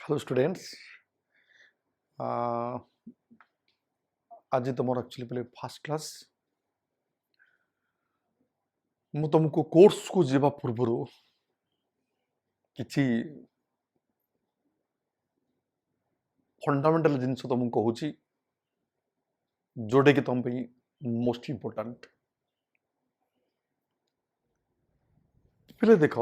Hello students. आज तुम actually पहले फास्ट क्लास मु तुमको कोर्स को जीवा पूर्व किसी फंडामेंटल जिनस तुमको कहूँ जोटे कि तुम मोस्ट इम्पोर्टाट। पहले देख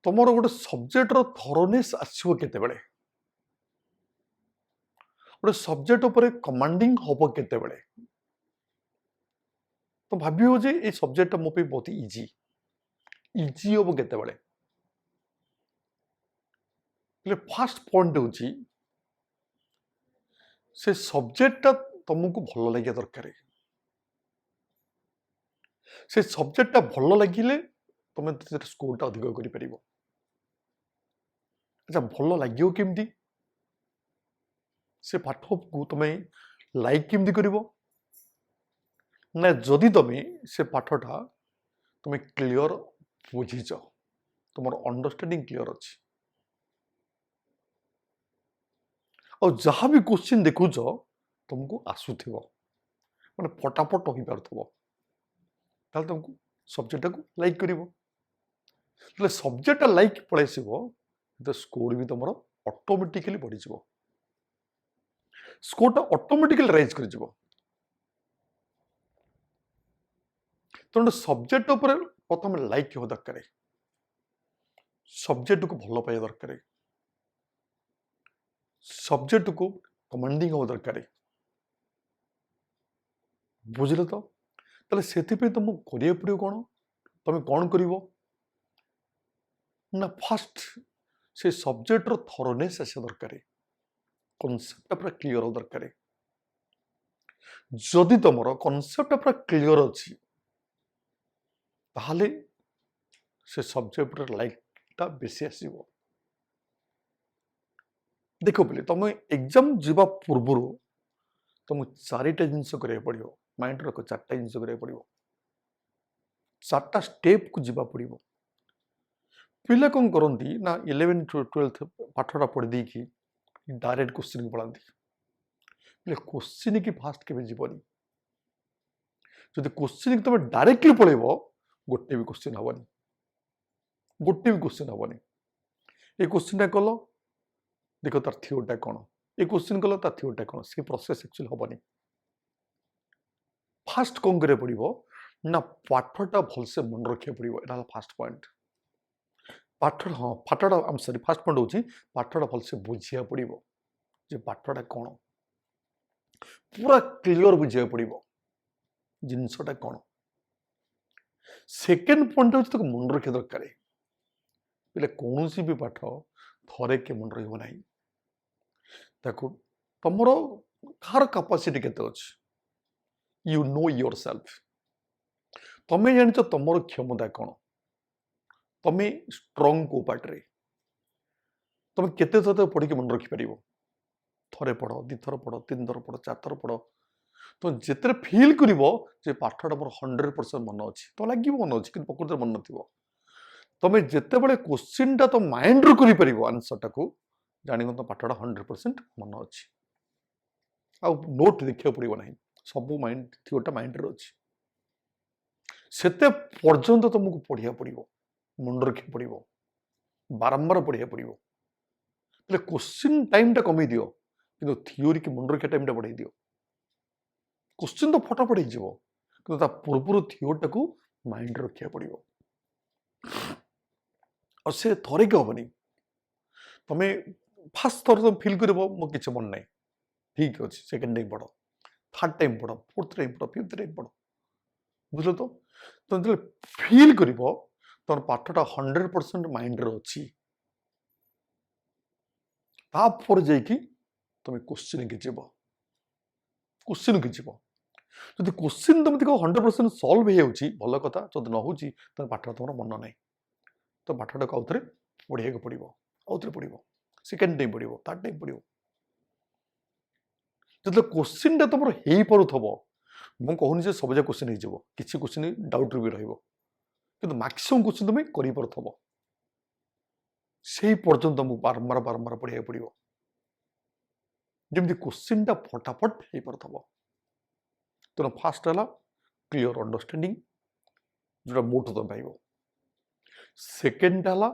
तुम गोटे सब्जेक्टर थरोनेस आसो केते गोटे सब्जेक्ट उपर कमांडिंग हम केते तो भाव जे ये सब्जेक्ट मो बहुत इजी इजी हम केते फास्ट पॉइंट हूँ से सब्जेक्टा तुमको भल लगे दरकार से सब्जेक्टा भल लगे तुम स्कोरटा अधिक कर। अच्छा भल लगे केमती से पाठ को तुम लाइक केमती कर ना जदि तुम से पाठटा तुम क्लियर बुझीच तुम अंडरस्टैंडिंग क्लियर अच्छी और जहाँ भी क्वेश्चन देखुच तुमको आसुव मैंने फटाफट हो पार तुमको सब्जेक्ट को लाइक कर सब्जेक्ट लाइक पलि तो स्कोर भी तुम ऑटोमेटिकली बढ़ी स्कोरटा ऑटोमेटिकली राइज कर तेणु सब्जेक्ट उपर प्रथम लाइक हो दरकार सब्जेक्ट को भल पाइबा दरकार सब्जेक्ट को कमांडिंग हो दरकार बुझल तो ताले से तुम करिया पड़ो कौन तुम कौन कर ना फास्ट से सब्जेक्टर थरोनेस आसा दरकार कॉन्सेप्ट पूरा क्लियर हो दरकार जदि तुम कॉन्सेप्ट पूरा क्लियर अच्छी ताहले से सब्जेक्ट लाइकटा बेसी आसो देख बोले तुम एग्जाम जीवा पूर्व तुम चारिटा जिनस करा पड़ो माइंड रख चार्टा जिनस करा पड़ो चार्टा स्टेप को जीवा पड़ो पिला कौन करती ना 11 12 पाठटा पढ़ी देकी डायरेक्ट क्वेश्चन को पढ़ाती क्वेश्चन की फास्ट के जीवन जब क्वेश्चन की तुम डायरेक्टली पलैब गोटे भी क्वेश्चन हेनी गोटे भी क्वेश्चन हेनी ये क्वेश्चन कल देख तार थिओरीटा कौन ये क्वेश्चन कल तार थिओरीटा कौन से प्रोसेस एक्चुअली हेनी फास्ट कौन करा पड़ो ना पाठटा भलसे मन रखा पड़ो यहाँ फास्ट पॉइंट पाठ हाँ पाठटा आम सरी फास्ट पॉइंट हूँ पाठटा भलसे बुझा पड़ो जे पाठटा कौन पूरा क्लियर बुझा पड़ो जिनसटा कौन सेकेंड पॉइंट हूँ तो मन रखा दरकार पे कौन भी पाठ थरे के मन रहा तुम कार कैपेसिटी केते अच्छी यू नो योर सेल्फ तुम्हें जान तुम क्षमता कौन तुम स्ट्रंग को पार्टे तुम केते थर पढ़ी मन रखिपर थरे पढ़ दिथर पढ़ 3 थर पढ़ 4 थर पढ़ तुम जिते फिल कर पाठटा मोर 100% मन अच्छी तो लगे मन अच्छी कि प्रकृति मन न तुम जिते बड़े क्वेश्चनटा तो माइंड रू कर आंसरटा को जान तुम पाठटा 100% मन अच्छी आ नोट देखा पड़ो ना सब माइंड थिओरीटा माइंड अच्छी से पर्यंत तुमको पढ़िया पड़ो मन रखा पड़ो बारंबार पढ़िया पड़ो क्वेश्चन टाइमटा कमे दियो कि थिओरी की मन रखा टाइमटा बढ़ाई दियो क्वेश्चन तो फटाफट हो पूर्व थिओरीटा को माइंड रखा पड़ो और से थरे के हेनी तुम फास्ट थर तुम फिल कर कि मन ना ठीक अच्छे सेकेंड टाइम पढ़ थर्ड टाइम पढ़ फोर्थ टाइम पढ़ फिफ्थ टाइम पढ़ बुझल तो तुम जो फिल कर तुम पाठटा 100% माइंड अच्छी तापर जाकि तुम क्वेश्चन के जीव क्वेश्चन के जीव जब क्वेश्चन तुम देखो 100% सल्व हो भल कथा जब न हो पाठ तुम मन ना तो पाठटा को आउे पढ़िया पड़ो आउे पढ़ो सेकेंड टाइम पढ़ो थर्ड टाइम पढ़ो जो क्वेश्चन तुम हो पार मुझे कहूनी सब क्वेश्चन हो किसी क्वेश्चन डाउट भी रही କିନ୍ତୁ ମାକ୍ସିମମ୍ କ୍ୱେଶ୍ଚିନ୍ ତୁମେ କରିପାରୁଥିବ ସେଇ ପର୍ଯ୍ୟନ୍ତ ତୁମକୁ ବାରମ୍ବାର ବାରମ୍ବାର ପଢ଼ିବାକୁ ପଡ଼ିବ ଯେମିତି କ୍ୱେଶ୍ଚିନ୍ଟା ଫଟାଫଟ ହେଇପାରୁଥିବ। ତେଣୁ ଫାଷ୍ଟ ହେଲା କ୍ଲିଅର ଅଣ୍ଡରଷ୍ଟାଣ୍ଡିଂ ଯେଉଁଟା ମୋଠୁ ତୁମେ ପାଇବ। ସେକେଣ୍ଡଟା ହେଲା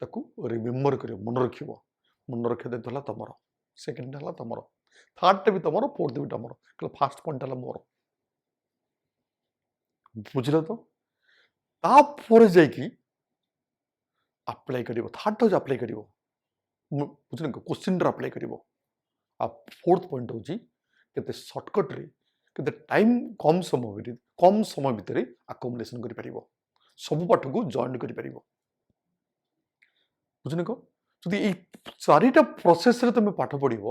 ତାକୁ ରିମେମ୍ବର କରିବ, ମନେ ରଖିବ। ମନେ ରଖିବା ଦାୟିତ୍ୱ ହେଲା ତମର। ସେକେଣ୍ଡଟା ହେଲା ତମର, ଥାର୍ଡଟା ବି ତମର, ଫୋର୍ଥ ବି ତମର। ଫାଷ୍ଟ ପଏଣ୍ଟ ହେଲା ମୋର। ବୁଝିଲ ତ? ତାପରେ ଯାଇକି ଆପ୍ଲାଏ କରିବ। ଥାର୍ଡ ହେଉଛି ଆପ୍ଲାଏ କରିବ, ବୁଝିଲ, କ୍ୱେଶ୍ଚିନ୍ରେ ଆପ୍ଲାଏ କରିବ। ଆଉ ଫୋର୍ଥ ପଏଣ୍ଟ ହେଉଛି କେତେ ସର୍ଟକଟ୍ରେ, କେତେ ଟାଇମ୍ କମ୍ ସମୟ ଭିତରେ ଆକୋମୋଡେସନ୍ କରିପାରିବ, ସବୁ ପାଠକୁ ଜଏଣ୍ଟ କରିପାରିବ। ବୁଝିଲ? ଯଦି ଏଇ ଚାରିଟା ପ୍ରୋସେସରେ ତୁମେ ପାଠ ପଢ଼ିବ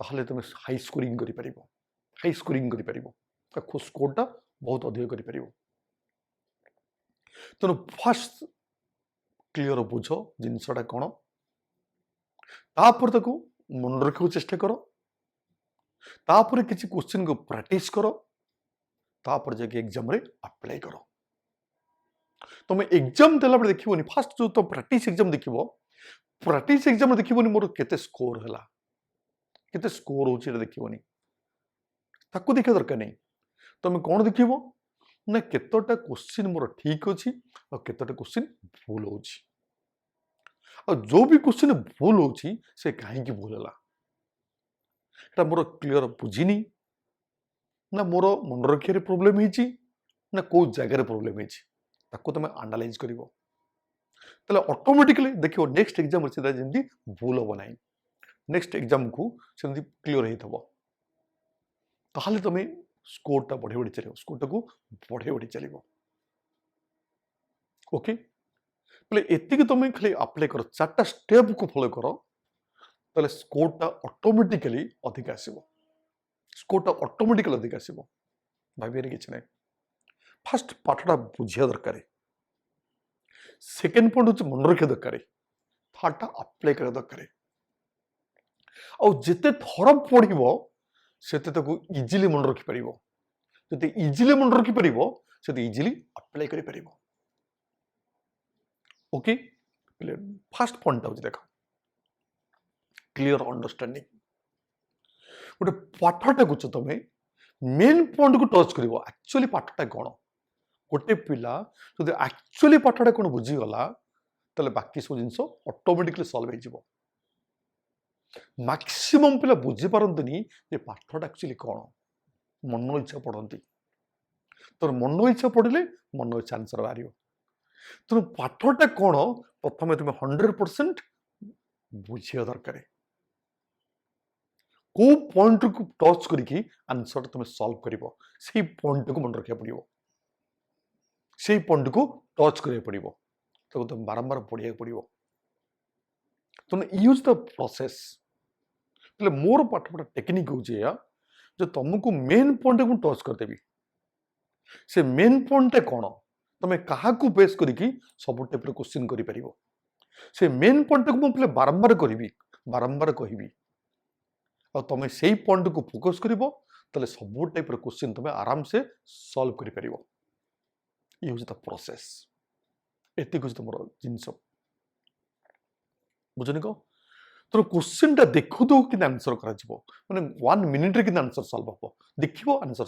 ତାହେଲେ ତୁମେ ହାଇ ସ୍କୋରିଂ କରିପାରିବ, ସ୍କୋରଟା ବହୁତ ଅଧିକ କରିପାରିବ। ତେଣୁ ଫାଷ୍ଟ କ୍ଲିଅର ବୁଝ ଜିନିଷଟା କ'ଣ, ତାପରେ ତାକୁ ମନେ ରଖିବାକୁ ଚେଷ୍ଟା କର, ତାପରେ କିଛି କ୍ୱେଶ୍ଚିନ୍କୁ ପ୍ରାକ୍ଟିସ୍ କର, ତାପରେ ଯାଇକି ଏକ୍ଜାମରେ ଆପ୍ଲାଏ କର। ତୁମେ ଏକ୍ଜାମ ଦେଲାବେଳେ ଦେଖିବନି, ଫାଷ୍ଟ ଯେଉଁ ତୁମ ପ୍ରାକ୍ଟିସ୍ ଏକ୍ଜାମ ଦେଖିବ, ପ୍ରାକ୍ଟିସ୍ ଏକ୍ଜାମରେ ଦେଖିବନି ମୋର କେତେ ସ୍କୋର ହେଲା, କେତେ ସ୍କୋର ହେଉଛି ଏଇଟା ଦେଖିବନି, ତାକୁ ଦେଖିବା ଦରକାର ନାହିଁ। ତୁମେ କ'ଣ ଦେଖିବ ନା କେତେଟା କ୍ୱେଶ୍ଚିନ୍ ମୋର ଠିକ୍ ଅଛି ଆଉ କେତେଟା କ୍ୱେଶ୍ଚିନ୍ ଭୁଲ ହେଉଛି, ଆଉ ଯେଉଁ ବି କ୍ୱେଶ୍ଚିନ୍ ଭୁଲ ହେଉଛି ସେ କାହିଁକି ଭୁଲ ହେଲା, ଏଇଟା ମୋର କ୍ଲିଅର ବୁଝିନି, ନା ମୋର ମନେ ରଖିବାରେ ପ୍ରୋବ୍ଲେମ୍ ହେଇଛି, ନା କେଉଁ ଜାଗାରେ ପ୍ରୋବ୍ଲେମ୍ ହେଇଛି, ତାକୁ ତୁମେ ଆନାଲାଇଜ୍ କରିବ। ତାହେଲେ ଅଟୋମେଟିକାଲି ଦେଖିବ ନେକ୍ସଟ ଏକ୍ଜାମରେ ସେଟା ଯେମିତି ଭୁଲ ହେବ ନାହିଁ, ନେକ୍ସଟ ଏକ୍ଜାମକୁ ସେମିତି କ୍ଲିଅର ହେଇଥିବ। ତାହେଲେ ତୁମେ ସ୍କୋରଟା ବଢ଼େଇ ବଢ଼ି ଚାଲିବ, ସ୍କୋରଟାକୁ ବଢ଼େଇ ବଢ଼ି ଚାଲିବ। ଓକେ, ବୋଲେ ଏତିକି ତୁମେ ଖାଲି ଆପ୍ଲାଏ କର, ଚାରିଟା ଷ୍ଟେପକୁ ଫଲୋ କର, ତାହେଲେ ସ୍କୋରଟା ଅଟୋମେଟିକାଲି ଅଧିକ ଆସିବ, ଭାବିବାରେ କିଛି ନାହିଁ। ଫାଷ୍ଟ ପାଠଟା ବୁଝିବା ଦରକାର, ସେକେଣ୍ଡ ପଏଣ୍ଟ ହେଉଛି ମନେ ରଖିବା ଦରକାର, ଥାର୍ଡଟା ଆପ୍ଲାଏ କରିବା ଦରକାର। ଆଉ ଯେତେ ଥର ପଢ଼ିବ ସେତେ ତାକୁ ଇଜିଲି ମନେ ରଖିପାରିବ, ଯେତେ ଇଜିଲି ମନେ ରଖିପାରିବ ସେତେ ଇଜିଲି ଆପ୍ଲାଏ କରିପାରିବ। ଓକେ, ଫାଷ୍ଟ ପଏଣ୍ଟଟା ହେଉଛି ଦେଖ କ୍ଲିଅର ଅଣ୍ଡରଷ୍ଟାଣ୍ଡିଂ। ଗୋଟେ ପାଠଟାକୁ ତୁମେ ମେନ୍ ପଏଣ୍ଟକୁ ଟଚ୍ କରିବ, ଆକ୍ଚୁଆଲି ପାଠଟା କ'ଣ। ଗୋଟେ ପିଲା ଯଦି ଆକ୍ଚୁଆଲି ପାଠଟା କ'ଣ ବୁଝିଗଲା ତାହେଲେ ବାକି ସବୁ ଜିନିଷ ଅଟୋମେଟିକଲି ସଲ୍ଭ ହେଇଯିବ। ମାକ୍ସିମମ୍ ପିଲା ବୁଝିପାରନ୍ତିନି ଯେ ପାଠଟା ଆକ୍ଚୁଆଲି କ'ଣ, ମନ ଇଚ୍ଛା ପଢ଼ନ୍ତି। ତୋର ମନ ଇଚ୍ଛା ପଢ଼ିଲେ ମନ ଇଚ୍ଛା ଆନ୍ସର ବାହାରିବ। ତେଣୁ ପାଠଟା କ'ଣ ପ୍ରଥମେ ତୁମେ 100% ବୁଝିବା ଦରକାର, କେଉଁ ପଏଣ୍ଟକୁ ଟଚ୍ କରିକି ଆନ୍ସରଟା ତୁମେ ସଲ୍ଭ କରିବ ସେଇ ପଏଣ୍ଟକୁ ମନେ ରଖିବାକୁ ପଡ଼ିବ, ସେଇ ପଏଣ୍ଟକୁ ଟଚ୍ କରିବାକୁ ପଡ଼ିବ, ତାକୁ ତୁମେ ବାରମ୍ବାର ପଢ଼ିବାକୁ ପଡ଼ିବ। ତେଣୁ ୟୁଜ୍ ଦ ପ୍ରୋସେସ୍। ହେଲେ ମୋର ପାଠପଢ଼ା ଟେକ୍ନିକ୍ ହେଉଛି ଏଇଆ ଯେ ତୁମକୁ ମେନ୍ ପଏଣ୍ଟକୁ ମୁଁ ଟଚ୍ କରିଦେବି, ସେ ମେନ୍ ପଏଣ୍ଟଟା କ'ଣ, ତୁମେ କାହାକୁ ବେସ୍ କରିକି ସବୁ ଟାଇପ୍ର କ୍ୱେଶ୍ଚିନ୍ କରିପାରିବ, ସେ ମେନ୍ ପଏଣ୍ଟକୁ ମୁଁ ପିଲା ବାରମ୍ବାର କହିବି, ଆଉ ତୁମେ ସେଇ ପଏଣ୍ଟକୁ ଫୋକସ୍ କରିବ, ତାହେଲେ ସବୁ ଟାଇପ୍ର କ୍ୱେଶ୍ଚିନ୍ ତୁମେ ଆରାମସେ ସଲ୍ଭ କରିପାରିବ। ଇଏ ହେଉଛି ଦ ପ୍ରୋସେସ୍, ଏତିକି ହେଉଛି ତୁମର ଜିନିଷ, ବୁଝୁନି କ'ଣ। ତେଣୁ କ୍ୱେଶ୍ଚିନ୍ଟା ଦେଖୁ କିନ୍ତୁ ଆନ୍ସର କରାଯିବ, ମାନେ 1 ମିନିଟ୍ରେ କିନ୍ତୁ ଆନ୍ସର ସଲ୍ଭ ହେବ, ଦେଖିବ ଆନ୍ସର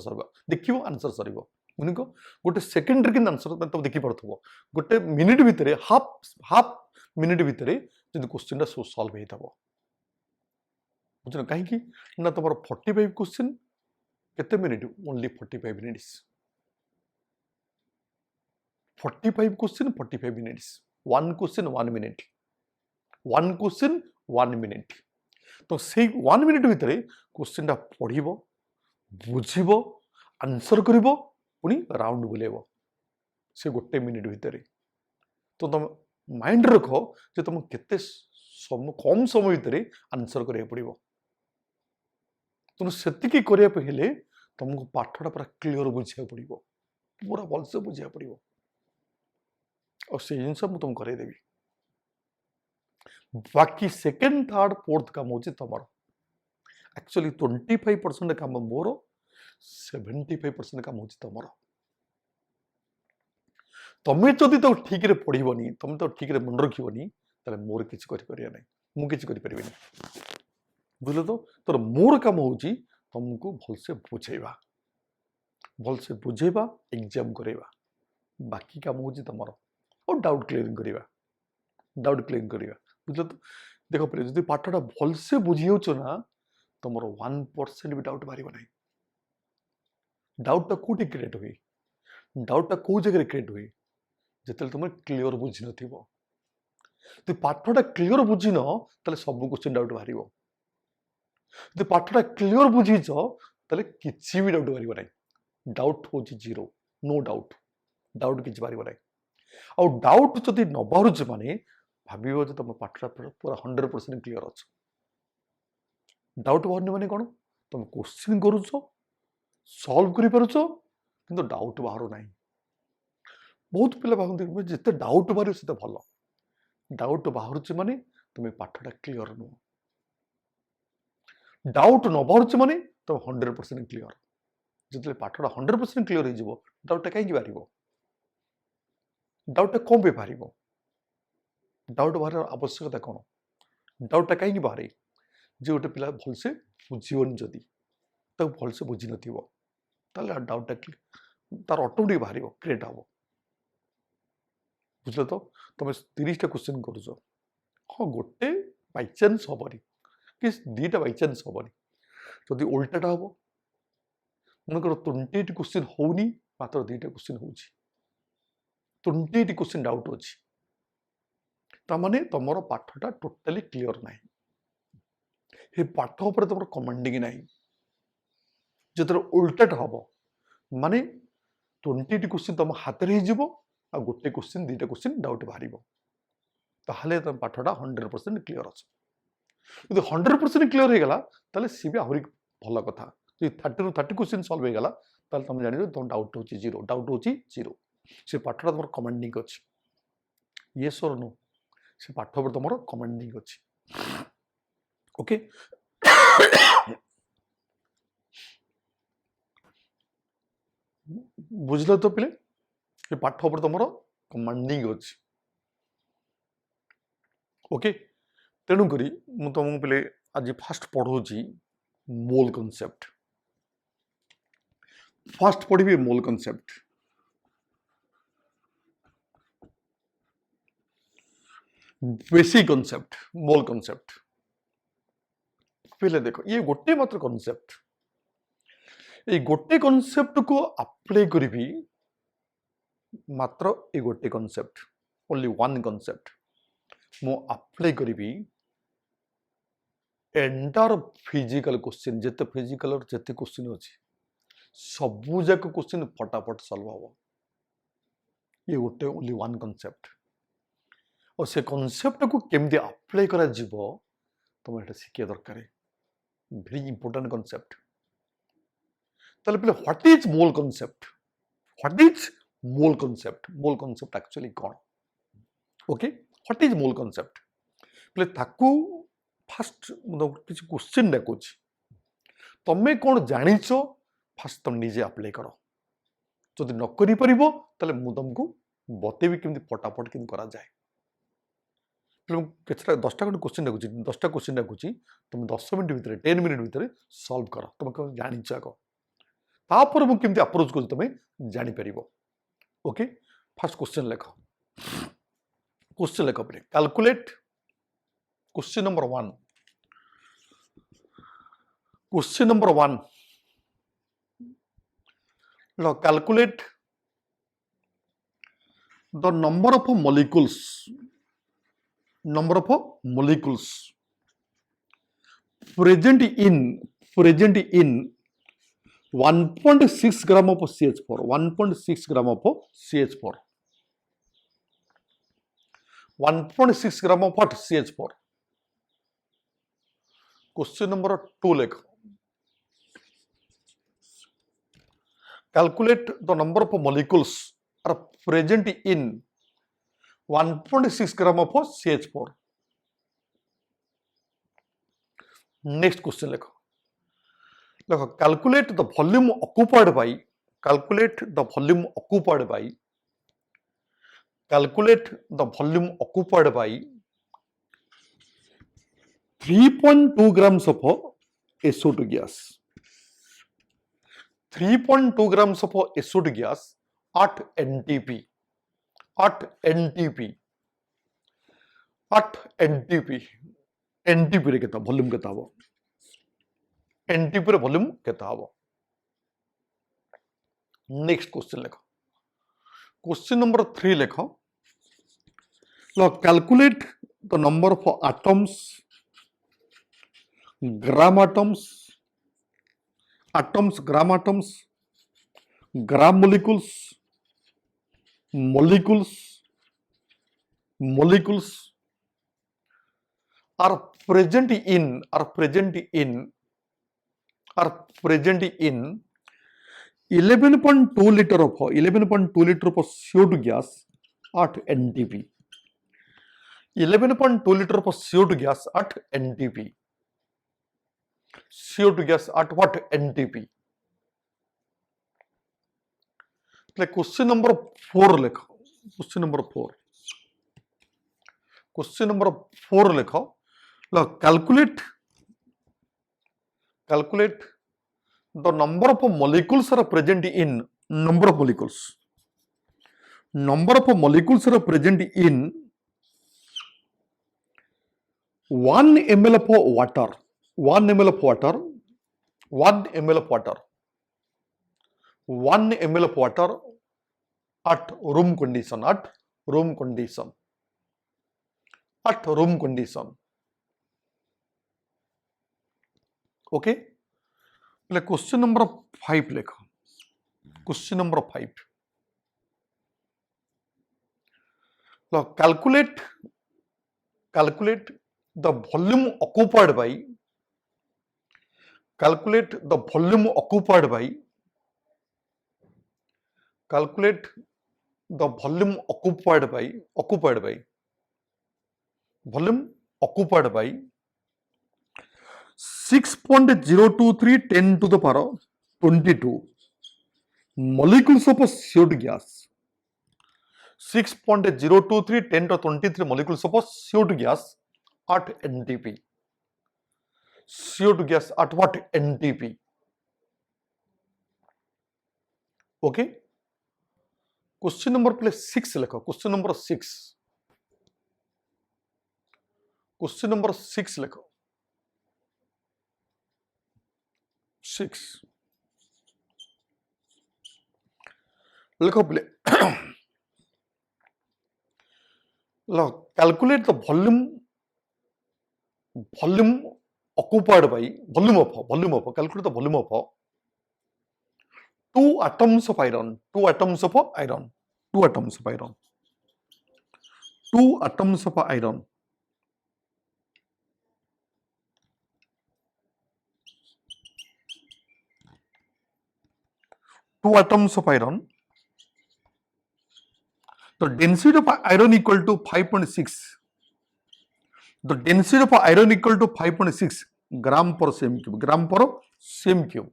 ସରିବ, ବୁଝୁନି କ'ଣ। ଗୋଟେ ସେକେଣ୍ଡରେ କିନ୍ତୁ ଆନ୍ସର ତୁମେ ଦେଖିପାରୁଥିବ, ଗୋଟେ ମିନିଟ୍ ଭିତରେ ହାଫ୍ ମିନିଟ୍ ଭିତରେ ଯଦି କ୍ୱେଶ୍ଚିନ୍ଟା ସଲ୍ଭ ହେଇଥିବ, ବୁଝୁନ। କାହିଁକି ନା ତୁମର 45 କ୍ୱେଶ୍ଚିନ୍, କେତେ minute, only 45 minutes, 45 question 45 minutes, 1 question 1 minute, 1 question 1 minute. ତ ସେଇ 1 ମିନିଟ୍ ଭିତରେ କ୍ୱେଶ୍ଚିନ୍ଟା ପଢ଼ିବ, ବୁଝିବ, ଆନ୍ସର କରିବ, ପୁଣି ରାଉଣ୍ଡ ବୁଲେଇବ ସେ ଗୋଟେ ମିନିଟ୍ ଭିତରେ। ତ ତୁମେ ମାଇଣ୍ଡ ରଖ ଯେ ତୁମକୁ କେତେ କମ୍ ସମୟ ଭିତରେ ଆନ୍ସର କରିବାକୁ ପଡ଼ିବ। ତେଣୁ ସେତିକି କରିବା ପାଇଁ ହେଲେ ତୁମକୁ ପାଠଟା ପୁରା କ୍ଲିଅର ବୁଝିବାକୁ ପଡ଼ିବ, ପୁରା ଭଲସେ ବୁଝିବାକୁ ପଡ଼ିବ, ଆଉ ସେଇ ଜିନିଷ ମୁଁ ତୁମକୁ କରେଇଦେବି। ବାକି ସେକେଣ୍ଡ, ଥାର୍ଡ, ଫୋର୍ଥ କାମ ହେଉଛି ତୁମର। ଆକ୍ଚୁଆଲି 25% କାମ ମୋର, 75% କାମ ହେଉଛି ତୁମର। तमें जदि तो ठीक रे पढ़िबनी तमें तो ठीक रे मन रखिबनी ताले मोर किछि करि परिया नै मु किछि करि परिबिनी बुझलो तो तोर मोर काम होची तुमको भल से बुझेबा एग्जाम करेबा बाकी काम होची तमरो और डाउट क्लियरिंग करिबा बुझलो तो देखो प्रिय जदि पाठटा भल से बुझी होचो ना तमरो 1% भी डाउट बारिबो नै डाउट टा कोठी क्रिएट होई डाउट टा को जगह क्रिएट होई जेतले तुम क्लियर बुझी नथिबो तो पाठटा क्लियर बुझी न ताले सब क्वेश्चन डाउट बारिबो तो पाठटा क्लियर बुझीच ताले किछि भी डाउट बारिबो नै डाउट होची जीरो नो डाउट किछि बारिबो नै और डाउट जदि न बारुच माने भाबिबो जे तुम पाठटा पूरा 100% क्लियर अछि डाउट बाहरनी माने कोन तुम क्वेश्चन करूछो सॉल्व करि पारुछो किंतु डाउट बाहरो नै बहुत पिला भाबନ୍ତି जिते डाउट बाहर सेते भलो डाउट बाहरुछ माने तुम पाठटा क्लियर नो डाउट न बाहरुछ माने तुम 100% क्लियर जिते पाठटा 100% क्लियर हो डाउट कहीं बाहर डाउट कौन पे बाहर डाउट बाहर आवश्यकता कौन डाउट कहीं बाहर जे गोटे पिला भलसे बुझीबन जदि तो भलसे बुझी नथिबो ताले डाउट तार ऑटोमेटिक बाहर क्रिएट हम बुझल तो तुम 30 टा क्वेश्चन करुच हाँ गोटे बाई चान्स हेनी कि दीटा बाई चान्स हेनी जदि उल्टाटा हम मनकर 28 क्वेश्चन होनी मात्र 2टा क्वेश्चन हो 28 क्वेश्चन डाउट अच्छी तामाने तुमर पाठटा टोटाली क्लियर ना हे पाठ उपर तुम कमांडिंग ना जो उल्टाटा हम माने 28 क्वेश्चन तुम हाथ में हो आ गोटे क्वेश्चन 2टा क्वेश्चन डाउट बाहर ताहले तुम पाठटा 100% क्लियर अच्छे यदि 100% क्लियर हो गला ताले सी भी आहरी भल कथा 30 ରୁ 30 क्वेश्चन सॉल्व हो गला ताले तुम जानि तुम डाउट होची जीरो से पाठटा तुम कमांडिंग अच्छी यस और नो से पाठ पर तुम कमांडिंग अच्छी ओके बुझल तो पिले ये पाठ पर तुम कमांडिंग अच्छी ओके तेणुक मु तुमको पिले आज फास्ट पढ़ाऊँ मोल कॉन्सेप्ट फास्ट पढ़ी मोल कॉन्सेप्ट बेसिक कॉन्सेप्ट मोल कॉन्सेप्ट पहले देखो ये गोटे मात्र कॉन्सेप्ट ये गोटे कॉन्सेप्ट को अप्लाई करी मात्र ये गोटे कॉन्सेप्ट ओनली वन कॉन्सेप्ट मु अप्लाई करी एंटायर फिजिकल क्वेश्चन जिते फिजिकल और जिते क्वेश्चन अच्छी सबू जाक क्वेश्चन फटाफट सॉल्व हम ये गोटे ओनली वन कॉन्सेप्ट और से कॉन्सेप्ट को केमती अप्लाई करा जीवो तुम एटा शिखिया दरकार वेरी इंपोर्टेंट कॉन्सेप्ट ताले पहले what is mole concept actually कौन okay what is mole concept पहले ताकू फास्ट किसी क्वेश्चन डाकुच तमें कौन जानिच फास्ट तुम निजे अप्लाई कर जदि न करि परिबो ताले मु तुमको बतेबी केमती फटाफट केमती करा जाए केतटा 10टा खंड क्वेश्चन डाकुची 10टा क्वेश्चन डाकुची तुम 10 मिनट भितर 10 मिनट भितर सॉल्व कर तुम जानिच आग तापर मु केमती अप्रोच कर तुम जानि परिबो ओके फास्ट क्वेश्चन लेख पे calculate question number 1 calculate the number of molecules present in 1.6 gram of CH4 1.6 gram of CH4 1.6 gram of what CH4 question number 2 लिख calculate the number of molecules are present in 1.6 gram of CH4 next question लिख calculate the volume occupied by calculate the volume occupied by 3.2 grams of SO2 gas. 3.2 grams of SO2 gas at NTP. At NTP. At NTP. NTP रे केता volume केता हबो? NTP रे volume केता हबो? Next question लिखो. Question number 3 लिखो. Calculate the number of atoms, gram atoms, gram atoms, gram molecules, molecules are present in 11.2 liter of CO2 gas at NTP. 11.2 liter of CO2 gas at NTP. CO2 gas at what NTP? Like question number 4 लिखो. Question number 4. Question number 4 लिखो. Calculate the number of molecules are present in number of molecules. Number of molecules are present in 1 ml of water. 1 ml of water. 1 ml of water. 1 ml of water at room condition. At room condition. At room condition. Okay. Like question number 5 लिखो. Question number 5. Now calculate the volume occupied by. Calculate the volume occupied by. Calculate the volume occupied by. Volume occupied by 6.023 10 to the power 22 molecules of CO2 gas. 6.023 10 to 23 molecules of CO2 gas at NTP. CO2 gas at what NTP? Okay. Question number 6 लिखो. Question number 6. Question number 6 लिखो. 6 लिखो play. Calculate the volume occupied by volume of calculate the volume of 2 atoms of iron. 2 atoms of iron. 2 atoms of iron. 2 atoms of iron. 2 atoms of iron. The density of iron equal to 5.6. The density of iron equal to 5.6 gram per cm cube. Gram per cm cube.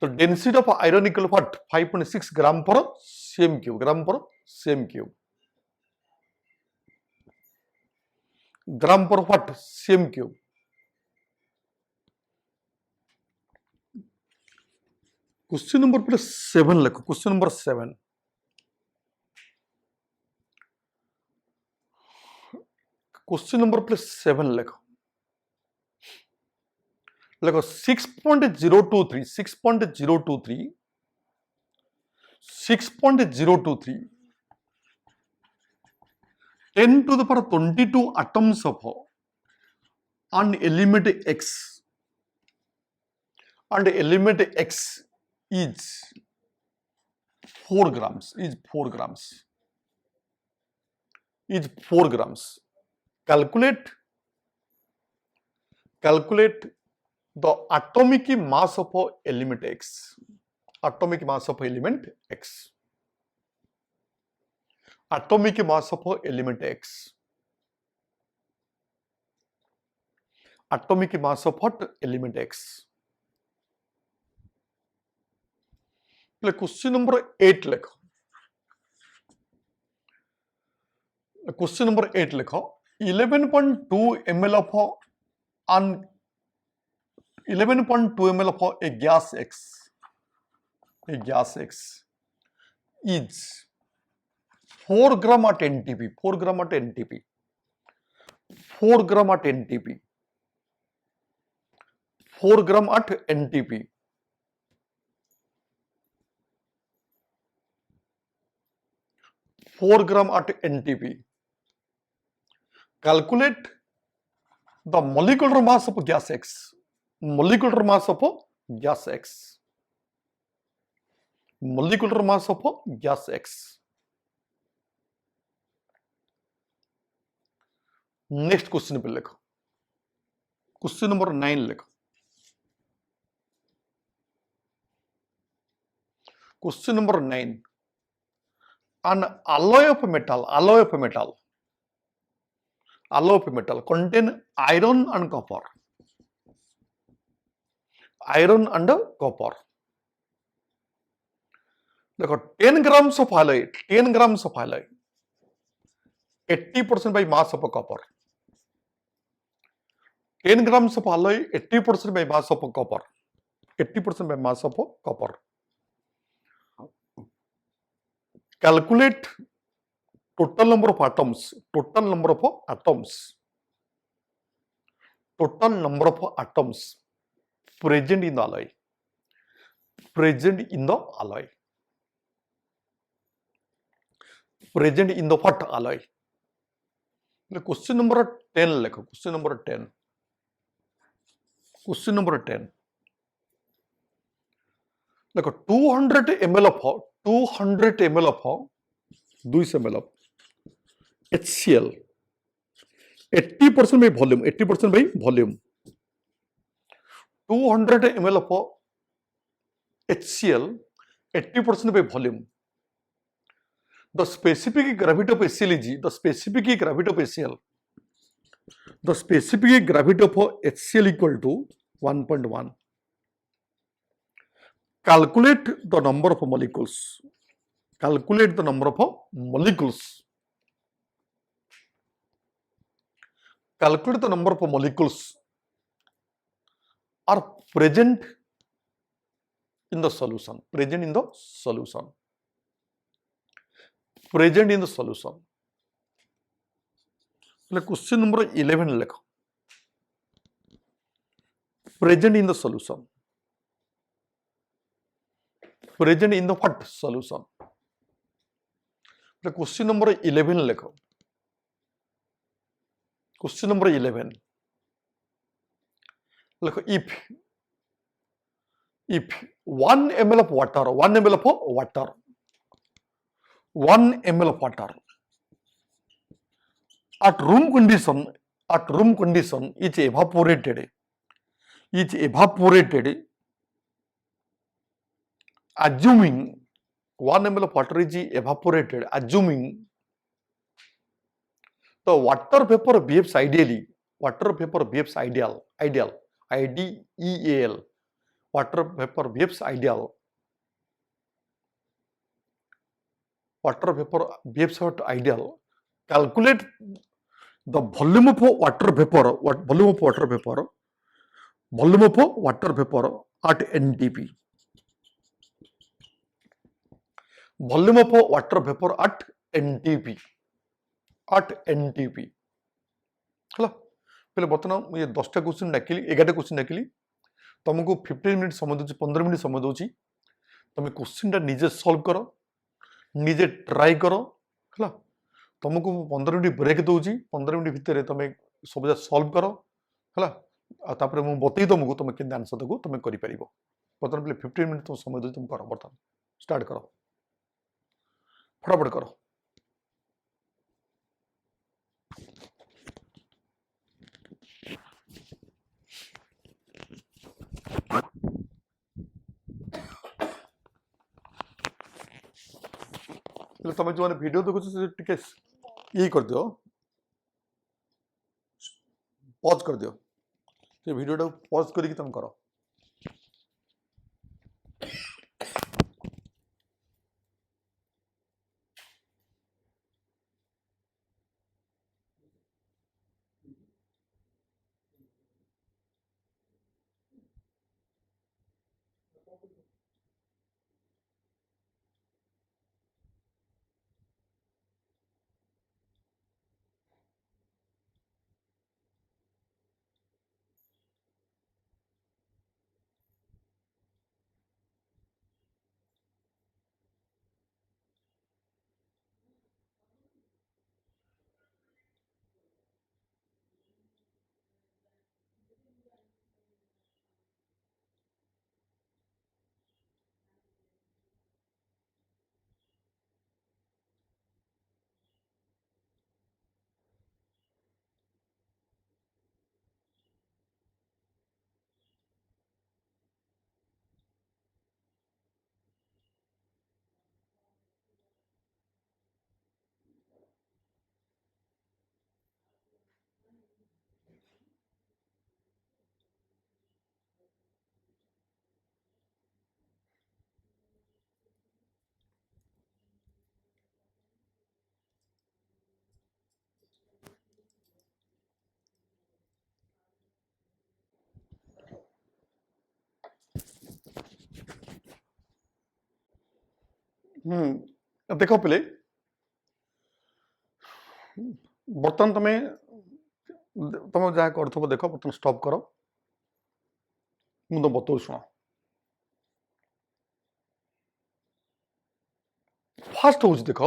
The density of iron equal to what? 5.6 gram per cm cube. Gram per cm cube. Gram per what? Cm cube. Question number 7 लिखो. Question number 7. Question number 7 लिखो. लिखो 6.023 10 to the power 22 atoms of an element X. And element X is 4 grams. Is 4 grams. Calculate the atomic mass of element X. Atomic mass of element X. Atomic mass of element X. Atomic mass of what? Element X. Question number 8 लिखो. Question number 8 लिखो 11.2 ml of an 11.2 ml of a gas X is 4 gram at NTP 4 gram at NTP 4 gram at NTP 4 gram at NTP 4 gram at NTP. Calculate the molecular mass of gas X. Molecular mass of gas X. Molecular mass of gas X. Next question पे लिखो. Question number 9 लिखो. Question number 9. An alloy of metal contain iron and copper. Iron and copper. देखो 10 grams of alloy, 80% by mass of copper. 10 grams of alloy, 80% by mass of copper. 80% by mass of copper. Calculate total number of atoms. Total number of atoms present in the alloy. Present in the alloy. Present in the what alloy? Question number 10 लिखो. Question number 10. Question number 10. देखो 200 ml of 200 ml of 200 ml of HCl 80% by volume 80% by volume 200 ml of HCl 80% by volume. The specific gravity of HCl is the specific gravity of HCl equal to 1.1. Calculate the number of molecules. Calculate the number of molecules. Calculate the number of molecules are present in the solution. Present in the solution. Present in the solution. Question number 11 लिखो. Present in the solution. Present in the what solution? Question number 11 लिखो. Question number 11. Look, if 1 ml of water, 1 ml of water, 1 ml of water at room condition is evaporated, assuming 1 ml of water is evaporated, assuming the water vapor behaves ideally. Water vapor behaves ideal. IDEAL. Water vapor behaves ideal. Water vapor behaves ideal. Calculate the volume of water vapor. Volume of water vapor at NTP. Volume of water vapor at NTP. At NTP. ହେଲା पहले बर्तमान मुझे 10टा question डाकिली 11टा question डाकिली तुमको 15 minute समय दूची 15 minute समय दूची तुम question टा निजे सॉल्व करो निजे ट्राई करो ହେଲା तुमको 15 मिनट ब्रेक दूची 15 मिनट भितर तुम सब सॉल्व करो ହେଲା तापर मु बतई तुमको तुम के आंसर दको तुम करि परिबो बर्तमान पहले 15 मिनट तुम समय दूची तुम करो बर्तमान स्टार्ट करो फटाफट करो तुम जो वीडियो देखो टे ये कर दियो पॉज कर दियो से वीडियो पॉज करके तुम करो देख पे बर्तमान तुम तुम जहाँ कर देख बर्तमान स्टॉप कर मुझे बतौ शुण फास्ट हूँ देख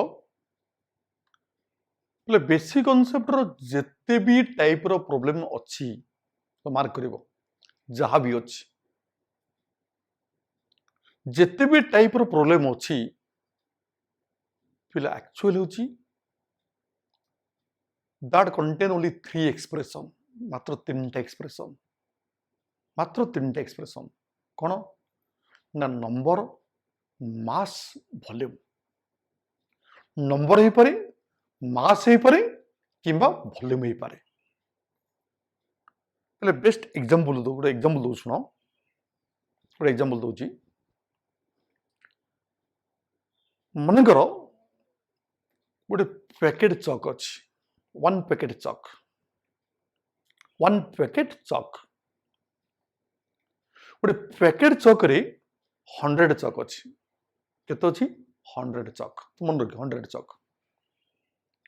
बेसिक कनसेप्ट जिते भी टाइप रो प्रॉब्लम अच्छी तो मार्क कर जहाँ भी अच्छी जिते भी टाइप रो प्रॉब्लम अच्छी पिला एक्चुअल होची दैट कंटेन ओनली 3 एक्सप्रेशन मात्र 3टा एक्सप्रेशन कौन ना नंबर मास वॉल्यूम नंबर ही पारे मास ही पारे किंबा वॉल्यूम ही पारे पहले बेस्ट एग्जांपल दो गोटे एग्जांपल दो सुनो गोटे एग्जांपल दोची मन कर गोटे पैकेट चॉक अच्छी वन पैकेट चॉक गोटे पैकेट चॉक रे 100 चॉक अच्छी केते अच्छी 100 चॉक मन रख 100 चॉक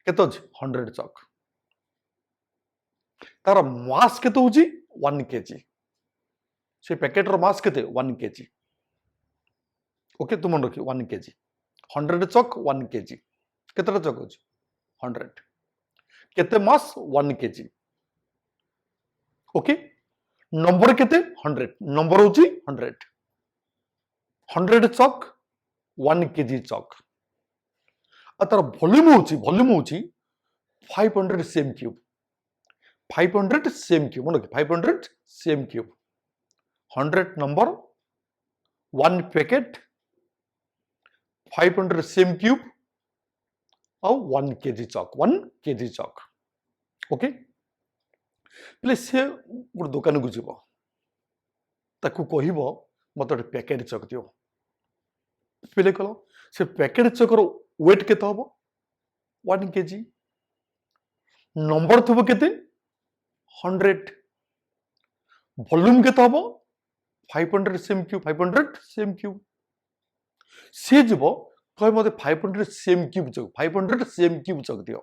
केते अच्छी 100 चॉक तार मास केते होची 1 केजी से पैकेट रो मास केते 1 केजी ओके तुम मन रखी 1 केजी 100 चॉक 1 केजी केतेटा चॉक होची 100 केते मास 1 केजी ओके नंबर केते 100 नंबर होची 100 चॉक 1 केजी चॉक तार वॉल्यूम होची 500 सेम क्यूब 500 सेम क्यूब मन 500 same cube 100 number 1 packet 500 same cube और 1 केजी चॉक ओके पहले से गोटे दुकान को जीव ताकू कह मत गोटे पैकेट चॉक दियो पहले कल से पैकेट चॉक वेट केते हम 1 केजी नंबर थब केते 100 वॉल्यूम केते हम 500 सेम क्यूब सी जीव कह मत 500 सेम क्यूब चॉक दियो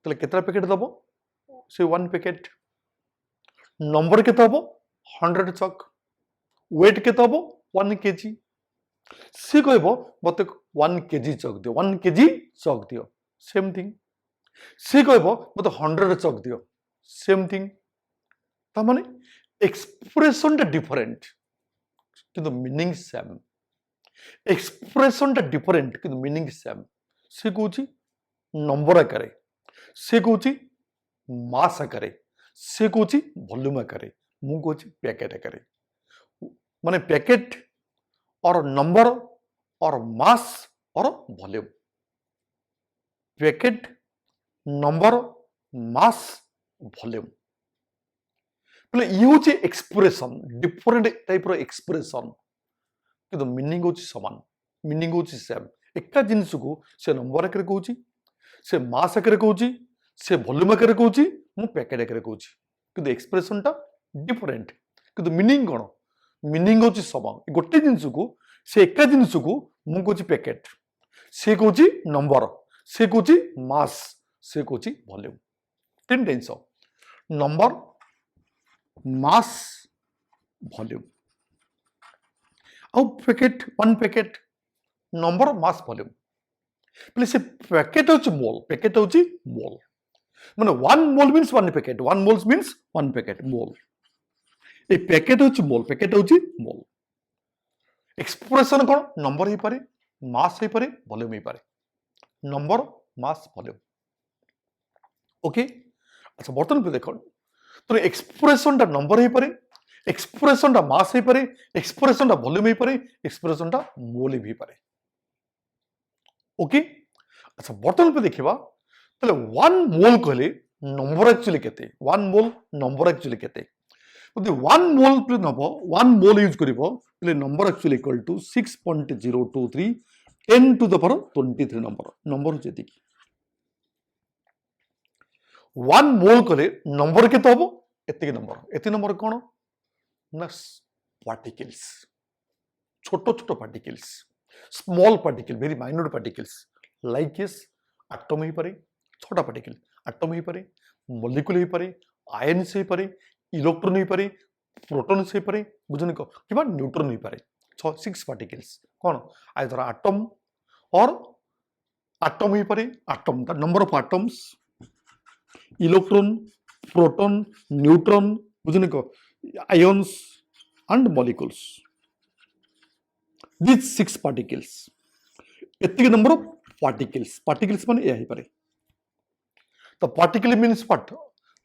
तले केतरा पैकेट दब से 1 पैकेट नंबर केते हम 100 चॉक वेट केते हम 1 केजी सी कह मत 1 केजी चॉक दियो सेम थिंग सी कह मत 100 चॉक दियो सेम थिंग ता माने एक्सप्रेशन डिफरेंट किंतु मीनिंग सेम एक्सप्रेशन डिफरेंट किंतु मीनिंग सेम सी कहूँ नंबर आकार सी कहूँ मास आकार सी कहूँ वॉल्यूम आकार मु कहूँ पैकेट आकार माने पैकेट और नंबर और मास और volume packet number mass volume पहले ये हूँ एक्सप्रेशन डिफरेंट टाइप रो एक्सप्रेशन किंतु मीनिंग हूँ समान मीनिंग हूँ सेम एका जिनिस को से नंबर आकार कहूँ से मास आकार कहूँ से वॉल्यूम आकार कहूँ मु पैकेट आकार कहूँ किंतु एक्सप्रेशन टा डिफरेंट किंतु मीनिंग कौन मीनिंग होची समान गोटे जिनस को से एका जिनस को मु कहूँ पैकेट से कहूँ नंबर से कहूँ मास से कहूँ वॉल्यूम तीन जिनस नंबर मास वॉल्यूम आउ packet one packet number mass volume पहले से पैकेट होची मोल पैकेट होची मोल माने one mole means one packet one mole means one packet mole ए पैकेट होची मोल एक्सप्रेशन कौन नंबर ही पारे मास ही पारे वॉल्यूम ही पारे नंबर मास वॉल्यूम ओके अच्छा बर्तमान पे देखो तो एक्सप्रेशन टा नंबर ही पारे एक्सप्रेशन टा मास ही पारे एक्सप्रेशन टा वॉल्यूम ही पारे एक्सप्रेशन टा मोल भी पारे ओके अच्छा बर्तमान पे देखिबा तले वन मोल कहले नंबर एक्चुअली केते वन मोल नंबर एक्चुअली केते यदि वन मोल पे नबो वन मोल यूज करिवो तले number actually equal to 6.023 10 to the power 23 number हो जेति वन मोल कहले नंबर केते हबो एति नंबर कोन ना पार्टिकल्स छोटो particles small particle very minute particles like is atom ही पारे छोटा पार्टिकल एटम ही पारे मॉलिक्यूल ही पारे आयन्स ही पारे इलेक्ट्रॉन ही पारे प्रोटॉन ही पारे बुझनी को किबा न्यूट्रॉन ही पारे 6 पार्टिकल्स कौन आइदर एटम और एटम ही पारे atom the number of atoms electron proton neutron बुझनी को ions and molecules these 6 particles एतिक नंबर ऑफ particles माने यही पारे the particle means what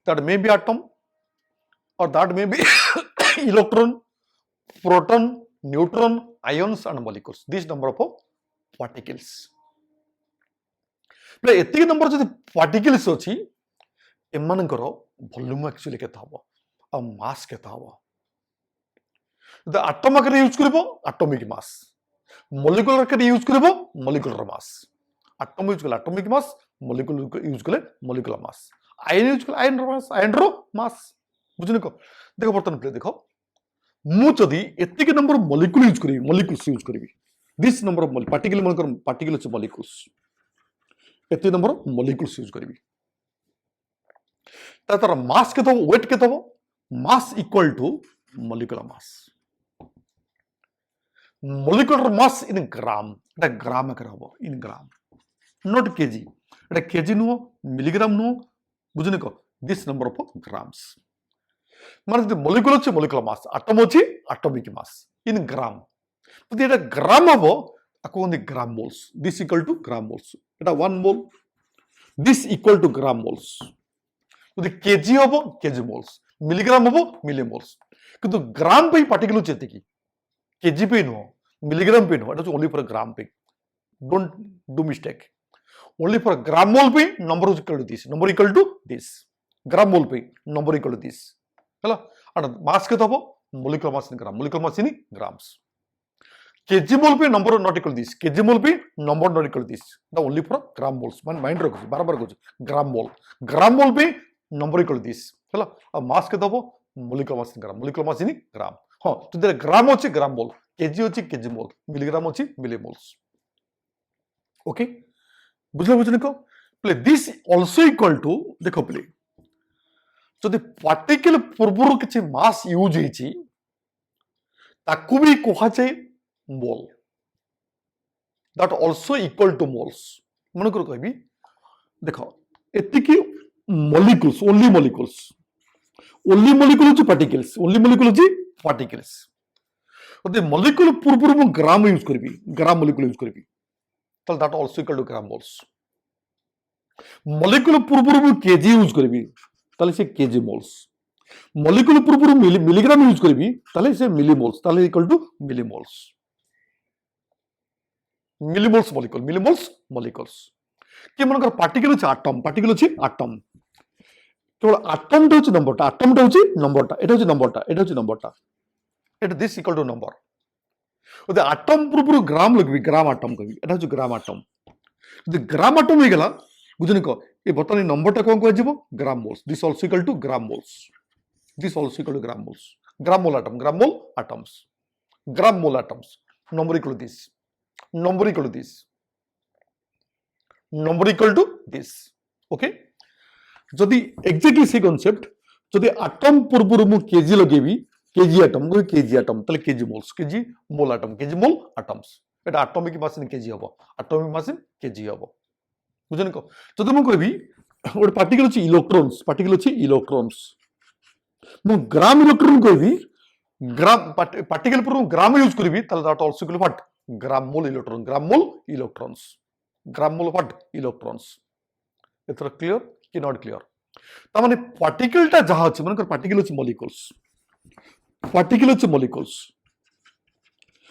that may be atom or that may be electron proton neutron ions and molecules this number of particles प्ले एतिक number जदि particles अछि एमानकर volume actually केता हबो आ मास केता हबो एटम आकर यूज करिवो एटॉमिक मास मॉलिक्यूलर आकर use करिवो मॉलिक्यूलर मास एटम यूज कले एटॉमिक मास मॉलिक्यूलर यूज कले मॉलिक्यूलर मास आयन यूज कले आयन रो मास बुझनी को देखो बर्तन प्ले देखो मु जदी एतिक नंबर मॉलिक्यूल यूज करी मॉलिक्यूल्स यूज करी दिस नंबर ऑफ पार्टिकल मनकर पार्टिकल छ मॉलिक्यूल्स एतिक नंबर ऑफ मॉलिक्यूल्स यूज करी तार मास के तो वेट के तो mass equal to molecular mass molecular mass in gram eta gram akar hobo in gram not kg eta kg no milligram no bujhne ko this number of grams mane the molecule hoche molecular mass atom hoche atomic mass in gram jodi eta gram hobo ako on gram moles this equal to gram moles eta 1 mole this equal to gram moles jodi kg hobo kg moles milligram hobo millimoles kintu gram pai particle hoche etiki kg पे no milligram पे no it is only for gram पे don't do mistake only for gram mole पे number is equal to this gram mole पे number equal to this हला and mass के तबो molecular mass in gram molecular mass in grams kg mole पे number not equal to this kg mole पे number not equal to this the only for gram moles man mind रखो बार-बार कहू gram mole पे number equal to this हला अब mass के तबो molecular mass in gram हाँ तो देर ग्राम होची ग्राम मोल केजी होची केजी मोल मिलीग्राम होची मिलीमोल्स ओके बुझले को प्ले दिस आल्सो इक्वल टू देखो प्ले जदि पार्टिकल पूर्वरु किछि मास यूज हेची ताकू भी कोहा छै mole that also equal to moles मन कर कहबी देखो एतिकी molecules only molecule particles only molecule particles ओदे मॉलिक्यूल पूर्व मु ग्राम यूज करबी ग्राम मॉलिक्यूल यूज करबी तल that also equal to gram moles molecule पूर्व मु केजी यूज करबी तले से केजी मोल्स मॉलिक्यूल पूर्व मिलीग्राम यूज करबी तले से मिलीमोल्स तले इक्वल टू मिलीमोल्स मॉलिक्यूल्स कि मनकर पार्टिकल छ पार्टिकल छ एटम केवल एटम टा होची नंबरटा एटा होची नंबरटा एटा दिस इक्वल टू नंबर ओदे एटम पूर्व ग्राम लगबी ग्राम एटम कहबी एटा होची ग्राम एटम यदि ग्राम एटम हे गेला बुझनी को ए बर्तमान नंबरटा कोन कह जिवो gram moles this also equal to gram moles gram mole atoms gram mole atoms. Number equal to this. Number equal to this. Number equal to this. Okay? যদি exactly সেই কনসেপ্ট যদি আটম পূর্বরু মু কেজি লগেবি KG atom তাহলে kg mole atom kg mole আটমস এটা আটমিক মাস in KG হব আটমিক মাস in KG হব বুঝেন কো যদি মু কইবি গোটে পার্টিকল হচ্ছে ইলেকট্রনস মু গ্রাম ইলেকট্রন কইবি গ্রাম পার্টিকল পূর্ব গ্রাম ইউজ করিবি তাহলে that also equal what gram mole electrons gram mole what electrons এতটা ক্লিয়ার কি নট ক্লিয়ার তার মানে পার্টিকলটা যাহা আছে মনে কর পার্টিকল হচ্ছে মলিকুলস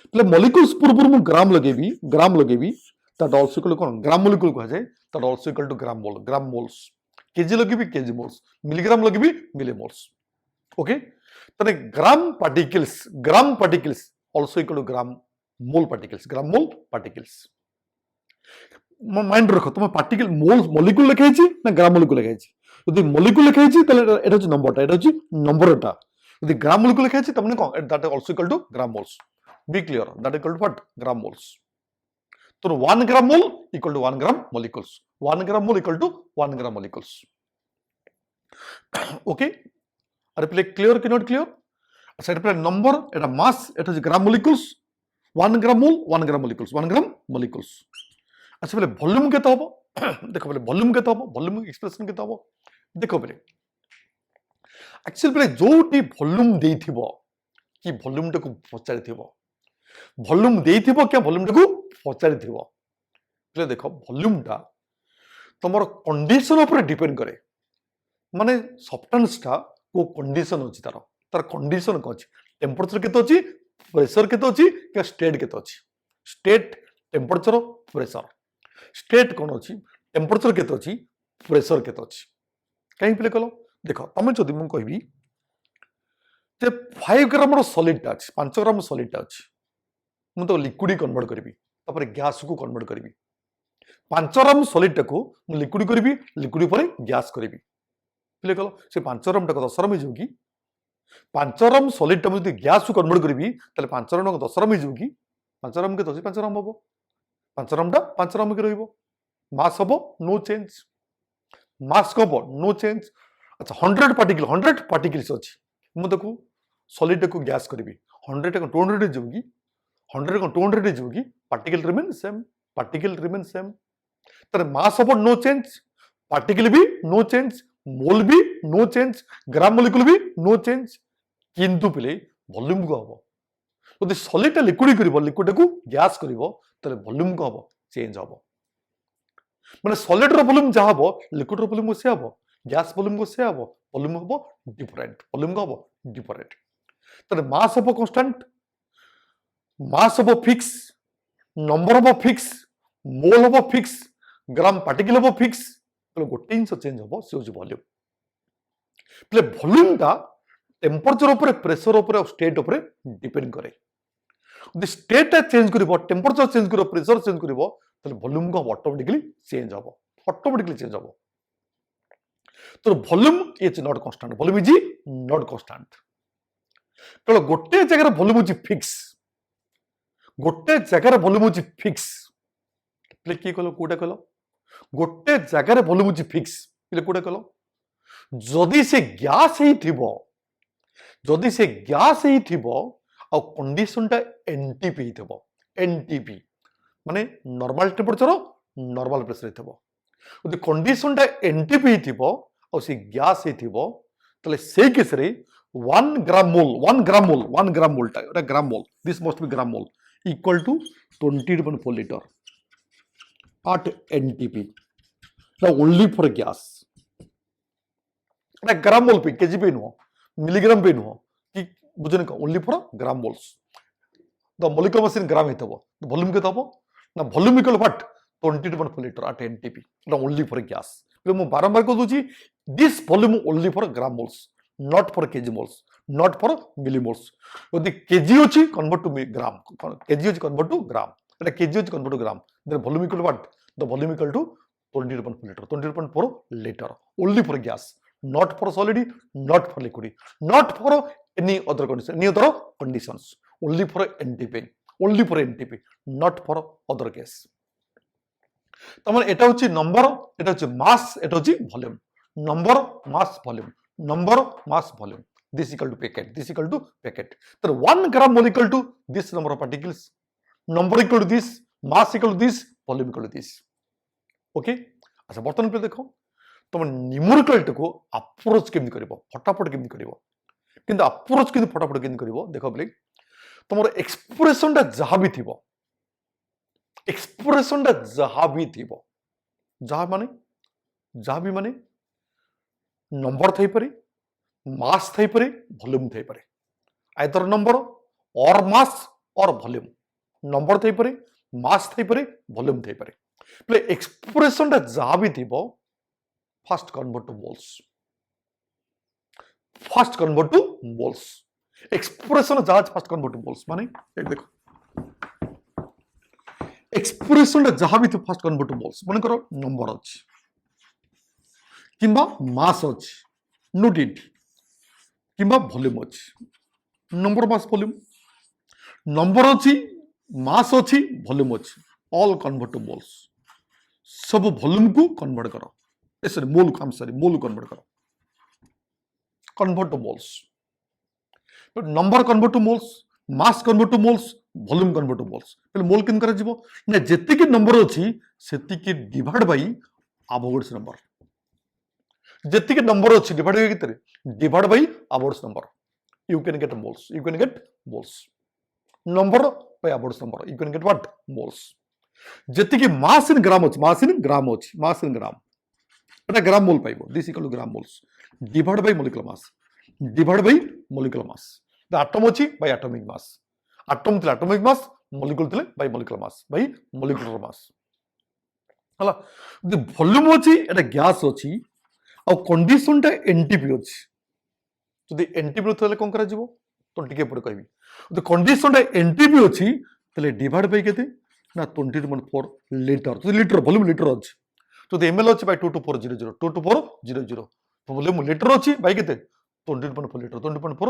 তাহলে মলিকুলস পূর্বରୁ ମୁଁ গ্রাম ଲଗେଇବି that also equal কোন গ্রাম মলিকুল কুହାଯାଏ that also equal to gram moles KG লগেবি কেজি মোলস মিলিগ্রাম লগেবি মিলিমোলস ওকে তাহলে gram particles also equal to gram mole particles mind রাখো তোমার পার্টিকল মলিকুল লেখা হয়েছে না গ্রাম মলিকুল লেখা হয়েছে যদি মলিকুল লেখা হয়েছে তাহলে এটা হচ্ছে নম্বরটা যদি গ্রাম মলিকুল লেখা হয়েছে তার মানে that also equal to gram moles be clear that equal to what gram moles তো 1 gram mole equal to 1 gram molecules 1 gram mole equal to 1 gram molecules okay আর প্লে ক্লিয়ার কি নট ক্লিয়ার আচ্ছা এটা প্লে নম্বর এটা মাস এটা হচ্ছে গ্রাম molecules 1 gram মোল 1 gram molecules আচ্ছা বলে ভলিউম কেতে হব দেখো বলে ভলিউম এক্সপ্রেশন কেতে হব দেখো বলে একচুয়ালি বলে যোটি ভলিউম দেইথিব কি ভলিউমটাକୁ পচারিথিব ভলিউম দেইথিব কি ভলিউমটাକୁ পচারিথিব বলে দেখো ভলিউমটা তোমার কন্ডিশন উপরে ডিপেন্ড করে মানে সবস্টান্সটা কো কন্ডিশন আছে তার কন্ডিশন কো আছে টেম্পরেচর কেতে আছে প্রেসার কেতে আছে কি স্টেট কেতে আছে স্টেট টেম্পরেচর প্রেসার স্টেট কোন ଅଛି টেম্পরেচর কেতে ଅଛି প্রেসার কেতে ଅଛି কাই প্লে কলো দেখো তুমি যদি মু কইবি যে 5 গ্রাম র সলিডটা আছে 5 গ্রাম সলিডটা আছে মু তো লিকুইড কনভার্ট করিবি তারপরে গ্যাস কু কনভার্ট করিবি 5 গ্রাম সলিডটাକୁ মু লিকুইড করিবি লিকুইড পরে গ্যাস করিবি প্লে কলো সে 5 গ্রামটা 10 গ্রাম হইଯିବ কি 5 গ্রাম সলিডটা মু যদি গ্যাস কু কনভার্ট করিবি তাহলে 5 গ্রাম 10 গ্রাম হইଯିବ কি 5 গ্রাম কে 10 5 গ্রাম হবো 5 গ্রামটা 5 গ্রাম কে রহিব মাস হবো নো চেঞ্জ মাস হবো নো চেঞ্জ আচ্ছা 100 পার্টিকলস আছে মু তাকু সলিডটাକୁ গ্যাস করিবি 100 টাকা 200 হইଯିବ কি 100 টাকা 200 হইଯିବ কি পার্টিকল রিমেন সেম তার মাস হবো নো চেঞ্জ পার্টিকল भी নো চেঞ্জ মোল भी নো চেঞ্জ গ্রাম মলিকুল भी নো চেঞ্জ কিন্তু পিলে ভলিউম কো হবো যদি সলিডটা লিকুইড করিব লিকুইডটাକୁ গ্যাস করিব তাহলে ভলিউম কো হবো চেঞ্জ হবো মানে সলিড র ভলিউম যা হবো লিকুইড র ভলিউম সে হবো গ্যাস ভলিউম কো সে হবো ভলিউম হবো ডিফারেন্ট তাহলে মাস হবো কনস্ট্যান্ট মাস হবো ফিক্স নম্বর হবো ফিক্স মোল হবো ফিক্স গ্রাম পার্টিকল হবো ফিক্স তাহলে গোটে জিনিস চেঞ্জ হবো সে হচ্ছে ভলিউম তাহলে ভলিউমটা টেম্পরেচর উপরে প্রেসার উপরে স্টেট উপরে ডিপেন্ড করে যদি স্টেটটা চেঞ্জ করিব টেম্পরেচর চেঞ্জ করিব প্রেসার চেঞ্জ করিব তাহলে ভলিউম কো অটোমেটিক্যালি চেঞ্জ হবো তো volume is not constant volume is not constant কেবল গোটে জায়গার ভলিউম হচ্ছে ফিক্স প্লে কি কলো কোটা কলো গোটে জায়গার ভলিউম হচ্ছে ফিক্স প্লে কোটা কলো যদি সে গ্যাস ହେଇଥିବ ଆଉ କଣ୍ଡିସନଟା ଏନଟିପି ହେଇଥିବ ଏନଟିପି ମାନେ ନର୍ମାଲ ଟେମ୍ପରେଚର ନର୍ମାଲ ପ୍ରେସର ହେଇଥିବ ଯଦି କଣ୍ଡିସନଟା ଏନଟିପି ହେଇଥିବ ଆଉ ସେ ଗ୍ୟାସ ହେଇଥିବ ତାହେଲେ ସେଇ କେସରେ 1 ଗ୍ରାମ ମୋଲଟା এটা gram mole this must be gram mole equal to 20.4 litre at NTP now only for gas এটা গ্রাম মোল পে কেজি পে নুহ মিলিগ্রাম পে নুহ কি বুঝেন কা only for gram moles the molecular mass in gram হইতব ভলিউম কেতে হবো না volume equal what 20.4 litre at NTP এটা only for gas ମୁଁ ବାରମ୍ବାର କହିଦଉଛି this volume only for gram moles not for kg moles not for millimoles ଯଦି kg ଅଛି convert to gram kg ଅଛି convert to gram এটা kg ଅଛି convert to gram then volume equal what the volume equal to 20.4 liter 20.4 liter only for gas not for solid not for liquid not for any other conditions only for NTP, only for NTP, not for other case. তার মানে এটা হচ্ছে নম্বর, এটা হচ্ছে mass, এটা হচ্ছে volume. Number mass volume, number mass volume, this equal to packet, this equal to packet. তাহলে 1 gram mole equal to this number of particles, number equal to this, mass equal to this, volume equal to this. ওকে, আচ্ছা বর্তমান পরে দেখো তোমার নিউমেরিকালটাକୁ আপ্ରୋচ କେମିତି କରିବ, ଫଟାଫଟ କେମିତି କରିବ। କିନ୍ତୁ ଆପ୍ରୋଚ କିନ୍ତୁ ଫଟାଫଟ କେମିତି କରିବ ଦେଖ ବୋଲି তোমার এক্সপ্রেশনটা যাহা বি থিব, এক্সপ্রেশনটা যাহা বি থিব, যাহা মানে নম্বর থাইপারে, মাস থাইপারে, ভলিউম থাইপারে, either number or mass or volume, number থাইপারে, মাস থাইপারে, ভলিউম থাইপারে। তাহলে এক্সপ্রেশনটা যাহা বি থিব first convert to moles, first convert to moles. Expression যাহা ফার্স্ট কনভার্ট টু মোলস মানে এই দেখো এক্সপ্রেশনটা যাহা বি থিব ফার্স্ট কনভার্ট টু মোলস। মনে করো নম্বর আছে কিংবা মাস আছে, নোট ইট, কিংবা ভলিউম আছে, নম্বর মাস ভলিউম, নম্বর ଅଛି, মাস ଅଛି, ভলিউম ଅଛି, অল কনভার্ট টু মোলস। ସବୁ ଭଲ୍ୟୁମକୁ କନଭର୍ଟ କର, ସରି ମୋଲକୁ, ମୋଲକୁ କନଭର୍ଟ କର, convert to moles. Number convert to moles, mass convert to moles, volume convert to moles. ତାହେଲେ ମୋଲ କେମିତି କରାଯିବ ନା ଯେତିକି ନମ୍ବର ଅଛି ସେତିକି ଡିଭାଇଡ୍ ବାଇ ଆଭୋଗାଡ୍ସ ନମ୍ବର, ଯେତିକି ନମ୍ବର ଅଛି ଡିଭାଇଡ୍ ବାଇ କେତେ, divide by Avogadro's number, you can get moles, you can get moles. Number by Avogadro's number, you can get what, moles. ଯେତିକି ମାସ୍ ଇନ୍ ଗ୍ରାମ ଅଛି, ମାସ୍ in ଗ୍ରାମ ଅଛି, ମାସ୍ in ଗ୍ରାମ, এটা gram mole পাইব, this equal to gram moles divide by molecular mass, divide by molecular mass. Atom ଅଛି by atomic mass, atom ଥିଲେ atomic mass, molecule ଥିଲେ by molecular mass by molecular mass. ହେଲା ଯଦି volume ଅଛି, এটা gas ଅଛି, ଆଉ କଣ୍ଡିସନଟା ଏନଟିପି ଅଛି। ଯଦି ଏନଟିପି ତାହେଲେ କ'ଣ କରାଯିବ ତ ଟିକେ ପରେ କହିବି। ଯଦି କଣ୍ଡିସନଟା ଏନଟିପି ଅଛି ତାହେଲେ ডিভাইড বাই କେତେ ନା 20.4 লিটার। যদি লিটার ভଲ୍ୟୁମ লিটার ଅଛି, যদি ml ଅଛି বাই 22400, 22400 ভলিউম লিটার ଅଛି বাই কেতে 20.4 litre, 20.4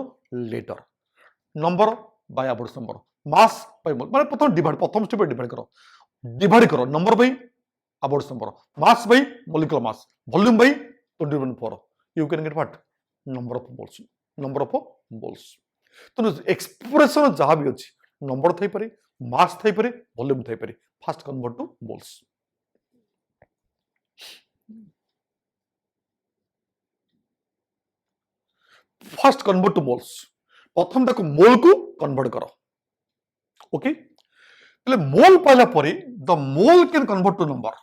litre. Number by Avogadro's number, mass by mole, মানে প্রথম ডিভাইড, প্রথম স্টেপে ডিভাইড করো number by Avogadro's number, mass by molecular mass, volume by 20.4, you can get what, number of moles, number of moles. তেণু expression যাহা বি ଅଛି number থাইপারে, মাস থাইপারে, ভলিউম থাইপারে, first convert to moles. First convert to moles, প্রথম তাকে মোলকু convert কর। ওকে, তাহলে মোল পাইলা পরে the mole can convert to number,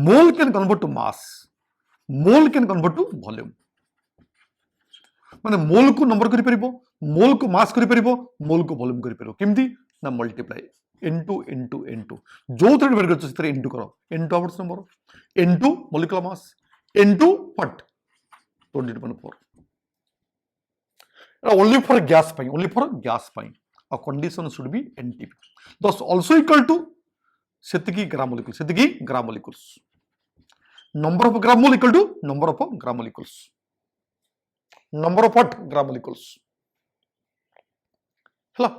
mole can convert to mass, mole can convert to volume. মানে মোলকু নম্বর করে পারিব, মোলকু মাস করে পারিব, মোলকু ভলিউম করে পারিব। কেমতি না মল্টিপ্লাই, ইনটু ইনটু ইনটু, যোউথরে ডিভাইড করছ সেটা ইনটু কর, into Avogadro's number, into molecular mass, into what 20.4। only for gas পাই, only for gas পাই, a condition should be NTP, thus also equal to সেতিকি গ্রাম molecules, সেতিকি gram molecules, number of gram mole equal to number of gram molecules, number of what gram molecules। ହେଲା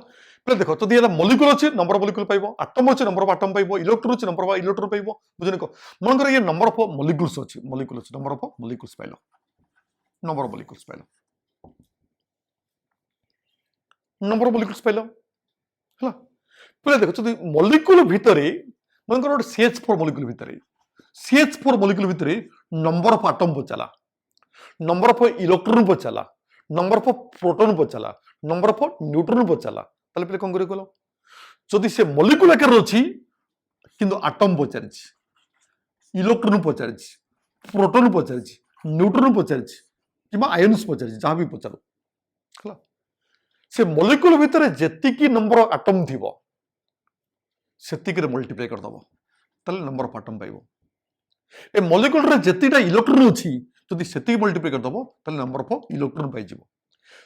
প্লে দেখো যদি এটা molecule আছে number of molecule পাইব, atom আছে নম্বর অফ আটম পাইব, ইলেকট্রন আছে নম্বর অফ ইলেকট্রন পাইব। বুঝনি কো মনে করো এই নম্বর অফ মলিকুলস আছে, মলিকুল আছে, নম্বর অফ মলিকুলস পাইল, নম্বর অফ মলিকুলস পাইল, নম্বর অফ মলিকুলস পাইল। ହେଲା প্লে দেখো যদি মলিকুল ভিতরে মনে করো ଗୋଟେ CH4 মলিকুল ভিতরে, CH4 মলিকুল ভিতরে নম্বর অফ আটম পচালা, নম্বর অফ ইলেকট্রন পচালা, নম্বর অফ প্রোটন পচালা, নম্বর অফ নিউট্রন পচালা, তাহলে প্লে কোন করে কল যদি সে মলিকুল আকারে ଅଛି কিন্তু আটম পচারিছি, ইলেকট্রন পচারিছি, প্রোটন পচারিছি, নিউট্রন পচারিছি কিংবা আয়নস পচারিছি, যাহা বি পচারু ହେଲା সে মলিকুল ভিতরে যেতিকি নম্বর আটম থিব সেতিকিরে মল্টিপ্লাই করদব, তাহলে নম্বর অফ আটম পাইব। এ মলিকুলরে যেতিটা ইলেকট্রন ଅଛି যদি সেতিকি মল্টিপ্লাই করদব তাহলে নম্বর অফ ইলেকট্রন পাইଯିବ।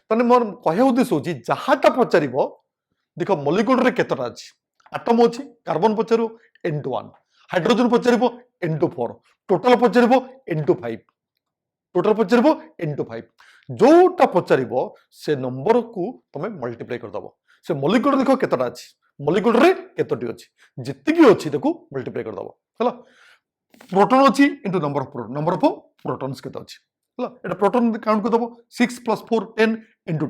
তাহলে মোর কহিয়া উদ্দেশ্য হচ্ছে যাহাটা পচারিব দেখ মলিকুলরে কেতটা আছে, আটম ଅଛି কার্বন পচারিব N2, হাইড্রোজেন পচারিব N2, টোটাল পচারিব N2, টোটাল পচারিব N2। ଯୋଉଟା ପଚାରିବ ସେ ନମ୍ବରକୁ ତମେ ମଲ୍ଟିପ୍ଲାଏ କରିଦବ। से मॉलिक्यूल देखो केतटा अछि मॉलिक्यूल रे केतोटी अछि जतिकी अछि ताको मल्टीप्लाई कर दबो हला प्रोटॉन अछि इनटू नंबर ऑफ प्रोटॉन्स केते अछि हला एटा प्रोटॉन काउंट कर दबो 6 + 4 10 into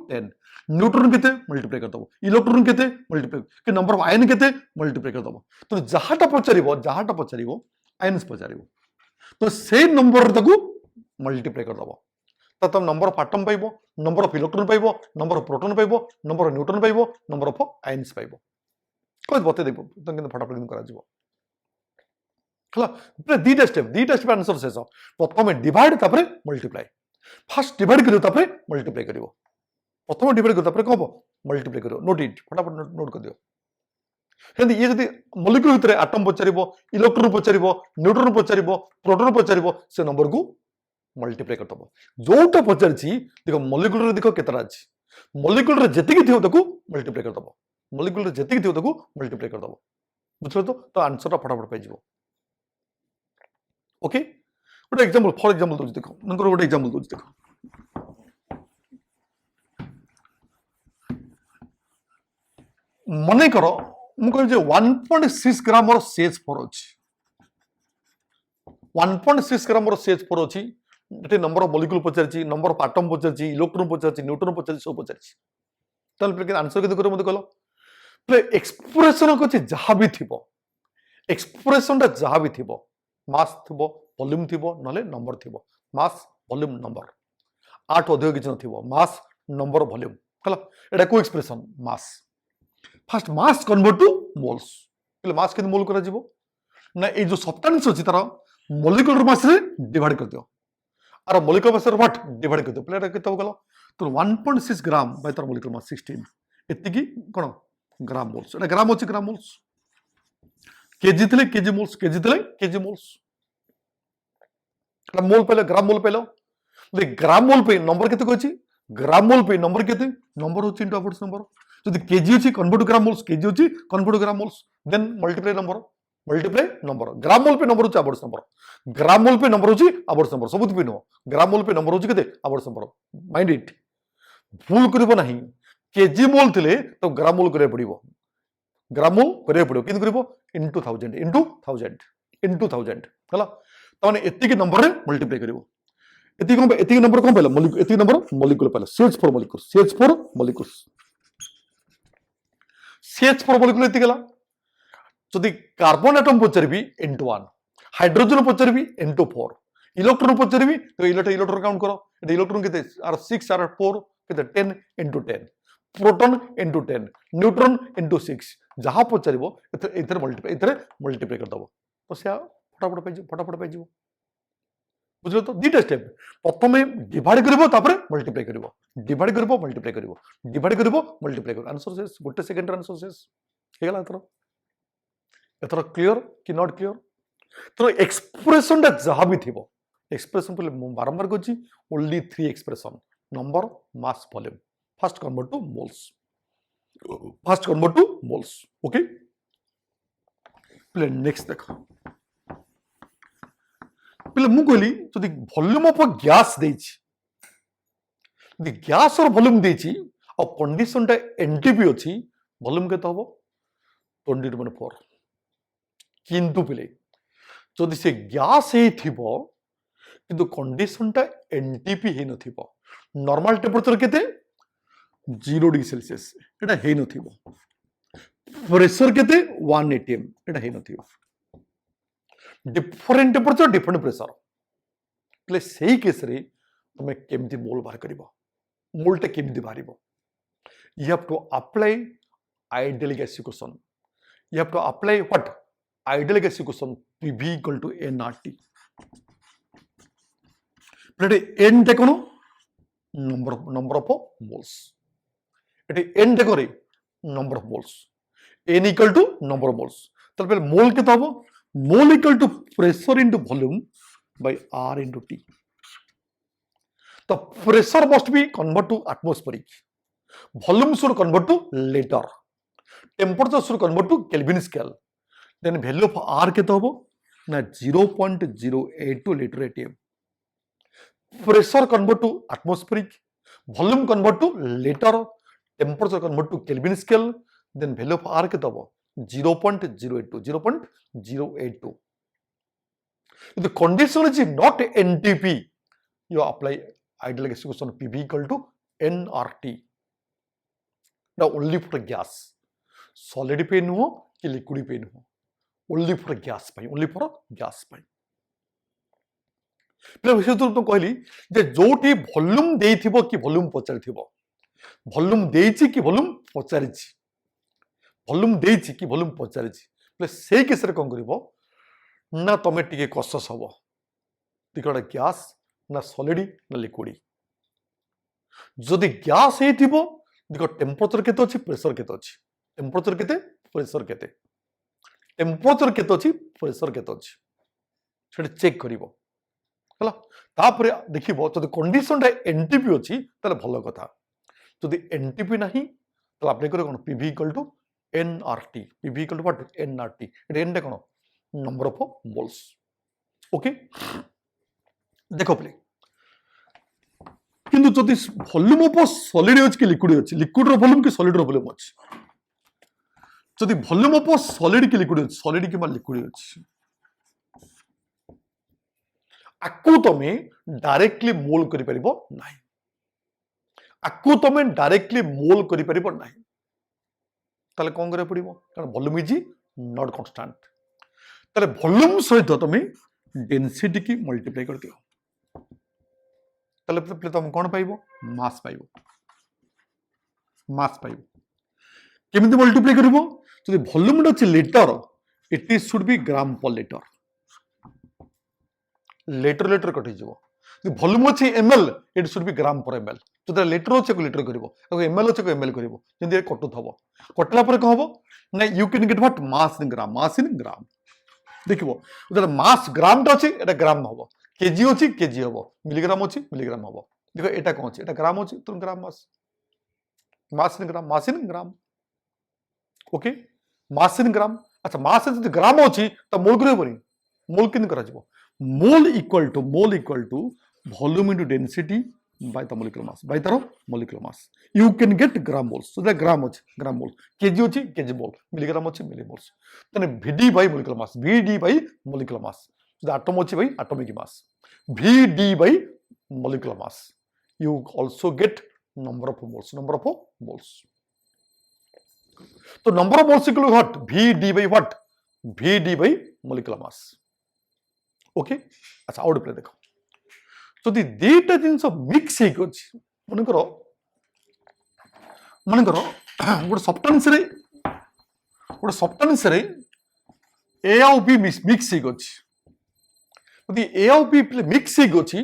10 न्यूट्रॉन केते मल्टीप्लाई कर दबो इलेक्ट्रॉन केते मल्टीप्लाई के नंबर ऑफ आयन केते मल्टीप्लाई कर दबो तो जहाटा पचारिबो आयन्स पचारिबो तो से नंबर ताको मल्टीप्लाई कर दबो तो तुम नंबर ऑफ एटम पाइबो नंबर ऑफ इलेक्ट्रॉन पाइबो नंबर ऑफ प्रोटॉन पाइबो नंबर ऑफ न्यूट्रॉन पाइबो नंबर ऑफ आयन्स पाइबो कोइ बते देबो तो किन फटाफट करा जिवो हला पूरा दीटा स्टेप आंसर शेष प्रथम डिवाइड तापर मल्टीप्लाई फर्स्ट डिवाइड करियो तापर मल्टीप्लाई करियो प्रथम डिवाइड करियो तापर कहबो मल्टीप्लाई करियो नोट इट फटाफट नोट कर दियो हेंदी ये जदी मॉलिक्यूल भितर एटम पचारिबो इलेक्ट्रॉन पचारिबो न्यूट्रॉन पचारिबो प्रोटॉन पचारिबो से नंबर को मल्टीप्लाई कर दबो जोटा पचारछि देखो मॉलिक्यूल रे देखो केतरा अछि मॉलिक्यूल रे जतिकी थियो ताको मल्टीप्लाई कर दबो मॉलिक्यूल रे जतिकी थियो ताको मल्टीप्लाई कर दबो बुझलो तो आंसर फटाफट पाइ जिवो ओके गोटे एग्जांपल फॉर एग्जांपल दोज देखो नंबर गोटे एग्जांपल दोज देखो मने करो मु कह जे 1.6 ग्राम और CH4 अछि 1.6 ग्राम और CH4 अछि एटे नंबर ऑफ मॉलिक्यूल पचारछि नंबर ऑफ एटम पचारछि इलेक्ट्रॉन पचारछि न्यूट्रॉन पचारछि सब पचारछि तल पे आंसर केते करे मते कहलो प्ले एक्सप्रेशन को जहाँ भी थिबो एक्सप्रेशन जहाँ भी थिबो मास थिबो वॉल्यूम थिबो नले नंबर थिबो मास वॉल्यूम नंबर 8 अधिक किछ नथिबो मास नंबर वॉल्यूम हला एटा को expression mass first mass convert to moles पहले मास के मोल करा जिवो ना ए जो सब्सटेंस अछि तार मॉलिक्यूलर मास रे डिवाइड कर दियो आर मॉलिक्यूलर मास रे व्हाट डिवाइड कर दियो पहले एटा केते गलो तो 1.6 ग्राम बाय तार मॉलिक्यूलर मास 16 एतिकी कोन ग्राम मोल्स एटा ग्राम अछि ग्राम मोल्स केजी थिले केजी मोल्स मोल पहले ग्राम मोल पहले ग्राम मोल पे नंबर केते कहछि ग्राम मोल पे नंबर केते नंबर होछि इनटू अबोट्स नंबर जदि केजी अछि convert to gram moles KG अछि convert to gram moles then multiply number gram mole पे नंबर होछि अबोट्स नंबर ग्राम मोल पे नंबर होछि अबोट्स नंबर सबुत पिनो ग्राम मोल पे नंबर होछि केते अबोट्स नंबर माइंड इट भूल करबो नाही केजी मोल थिले तो ग्राम मोल करे पड़िबो ग्राम मोल करे पड़िबो किन करबो इनटू 1000 हला तने एतिक नंबर रे मल्टीप्लाई करिवो एतिक नंबर कोन पहला मॉलिक्यूल एतिक नंबर मॉलिक्यूल पहला CH4 मॉलिक्यूल एतिक गला जदि कार्बन एटम पचरबी N1 हाइड्रोजन पचरबी N4 इलेक्ट्रॉन पचरबी तो इलेक्ट्रॉन काउंट करो एटा इलेक्ट्रॉन केते आर 6 आर 4 केते 10 into 10 proton into 10 neutron into 6 जहां पचरबो एथरे मल्टीप्लाई कर दबो तो से फटाफट पाइ जिवो बुझलो तो दीटा स्टेप प्रथम डिवाइड करिवो तापर मल्टीप्लाई करिवो डिवाइड करिवो मल्टीप्लाई करिवो डिवाइड करिवो मल्टीप्लाई करिवो आंसर शेष गोटे सेकंड आंसर शेष हेगला एथरो क्लियर कि नॉट क्लियर तो एक्सप्रेशन ता जहां भी थिबो एक्सप्रेशन पहले बारंबार कहछि only 3 expression number mass volume first convert to moles okay पहले नेक्स्ट देखो पहले मु कहली जदि वॉल्यूम ऑफ गैस देछि जदि गैस और वॉल्यूम देछि और कंडीशन ता एनटीपी अछि वॉल्यूम केते हबो 20/4 किंतु पहले जदि से गैस हे थिबो किंतु कंडीशन ता एनटीपी हे नथिबो नॉर्मल टेंपरेचर केते 0 डिग्री सेल्सियस एटा हे नथिबो प्रेशर केते 1 atm एटा हे नथिबो डिफरेंट टेंपरेचर डिफरेंट प्रेशर प्ले सही केस रे तुम केमती मोल बाहर करिवो मोल टे केमती बाहरिवो you have to apply ideal gas equation you have to apply what ideal gas equation PV = nRT प्ले n टे कोन नंबर ऑफ मोल्स एटे n टे करे number of moles n = number of moles तो पहले मोल केते हबो mole = pressure into volume by R into T तो pressure must be convert to atmospheric volume should convert to litre temperature should convert to kelvin scale then value of R केते हबो ना 0.082 litre atm pressure convert to atmospheric volume convert to litre temperature convert to Kelvin scale, then value of R केते हबो 0.082 0.082. If the condition is not NTP, you apply ideal gas equation PV equal to nRT. Now only for gas, solid पे नुहो कि liquid पे नुहो, only for gas pi, only for gas पाई. पिला विषय तो कहली जे जोटी volume देइथिबो कि वॉल्यूम पचारिथिबो, वॉल्यूम देइछि कि volume पचारिछि, volume देइछि कि वॉल्यूम पचारिछि, पिला सेई केस रे कोन करिवो ना तमे टिके कॉन्शियस हबो टिकड़ा गैस ना सॉलिड ना लिक्विड. जदि गैस हेतिबो देखो टेम्परेचर केते अछि, प्रेशर केते अछि, टेम्परेचर केते, प्रेशर केते, टेम्परेचर केते अछि, प्रेशर केते अछि, सेटा चेक करिवो हला. तापरे देखिबो जदि कंडीशन टा एनटीपी अछि ताले भलो कथा, जदि एनटीपी नाही तो अप्लाई करे कोन PV equal to NRT, PV equal to what NRT. एटा एन कोन नंबर ऑफ मोल्स. ओके देखो प्ले किंतु जदि वॉल्यूम ऑफ सॉलिड अछि कि लिक्विड अछि, लिक्विड रो वॉल्यूम कि सॉलिड रो वॉल्यूम अछि, जदि वॉल्यूम ऑफ सॉलिड कि लिक्विड अछि, सॉलिड कि मा लिक्विड अछि, आकु तमे डायरेक्टली मोल करि परिबो नाही, आकु तमे डायरेक्टली मोल करि परिबो नाही. ताले कोन करे पड़िबो कारण वॉल्यूम इज नॉट कांस्टेंट. ताले वॉल्यूम सहित तमे डेंसिटी की मल्टीप्लाई कर दियो, ताले तुम कोन पाइबो मास पाइबो, मास पाइबो. केमिति मल्टीप्लाई करिवो जदि वॉल्यूम अछि litre, it is should be gram per litre, litre litre कटि जीवो. जदि वॉल्यूम अछि ML, it should be gram per ML. जदि लीटर अछि को लीटर करिवो, अगर एमएल अछि को एमएल करिवो, जदि कटु थबो कटला पर कहबो ना you can get what mass in gram, mass in gram. देखिबो जदि मास ग्राम टा अछि एटा ग्राम हबो, केजी अछि केजी हबो, मिलीग्राम अछि मिलीग्राम हबो. देखो एटा कोन अछि, एटा ग्राम अछि तो ग्राम मास, मास in gram, mass in gram. Okay mass in ग्राम. अच्छा मास जदि ग्राम अछि त मोल करे पड़ी, मोल किन करा जिवो, mole equal to volume into density by the molecular mass, by the molecular mass. You can get gram moles. So the gram अछि gram mole, kg अछि kg mole, milligram अछि millimoles. Then Vd by molecular mass, Vd by molecular mass. So the atom अछि by atomic mass, Vd by molecular mass. You also get number of moles, number of moles. So number of moles equal to what? Vd by what? Vd by molecular mass. Okay? अच्छा out play देखो. जदि दीटा जिनस mix हेक अछि, मनकर गोटे substance रे ए आउ B mix हेक अछि, जदि ए आउ बी मिक्स हेक अछि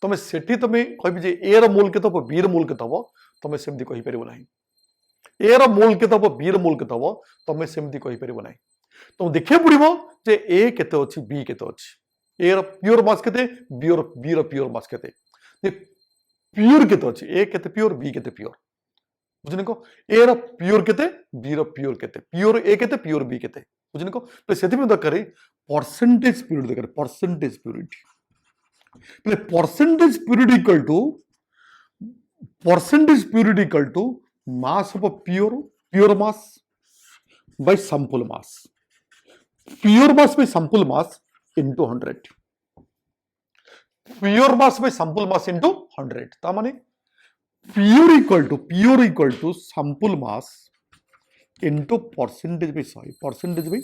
तमे सेठी तमे कहबि जे ए रो मोल केते हबो, बी रो मोल केते हबो, तमे सेमति कहि परिबो नाही. ए रो मोल केते हबो, बी रो मोल केते हबो, तमे सेमति कहि परिबो नाही. तो देखे पड़िबो जे ए केते अछि, बी केते अछि, ए रो प्योर मास केते, बी रो प्योर मास केते, जे प्योर केते अछि, ए केते प्योर, बी केते प्योर. बुझने को ए रो प्योर केते, बी रो प्योर केते, प्योर ए केते, प्योर बी केते. बुझने को तो सेति में दरकार परसेंटेज प्योरिटी दरकार, परसेंटेज प्योरिटी. पहले percentage purity equal to mass of pure mass by sample mass, pure mass by sample mass into 100, pure mass by sample mass into 100. ता माने pure equal to sample mass into percentage by 100, percentage by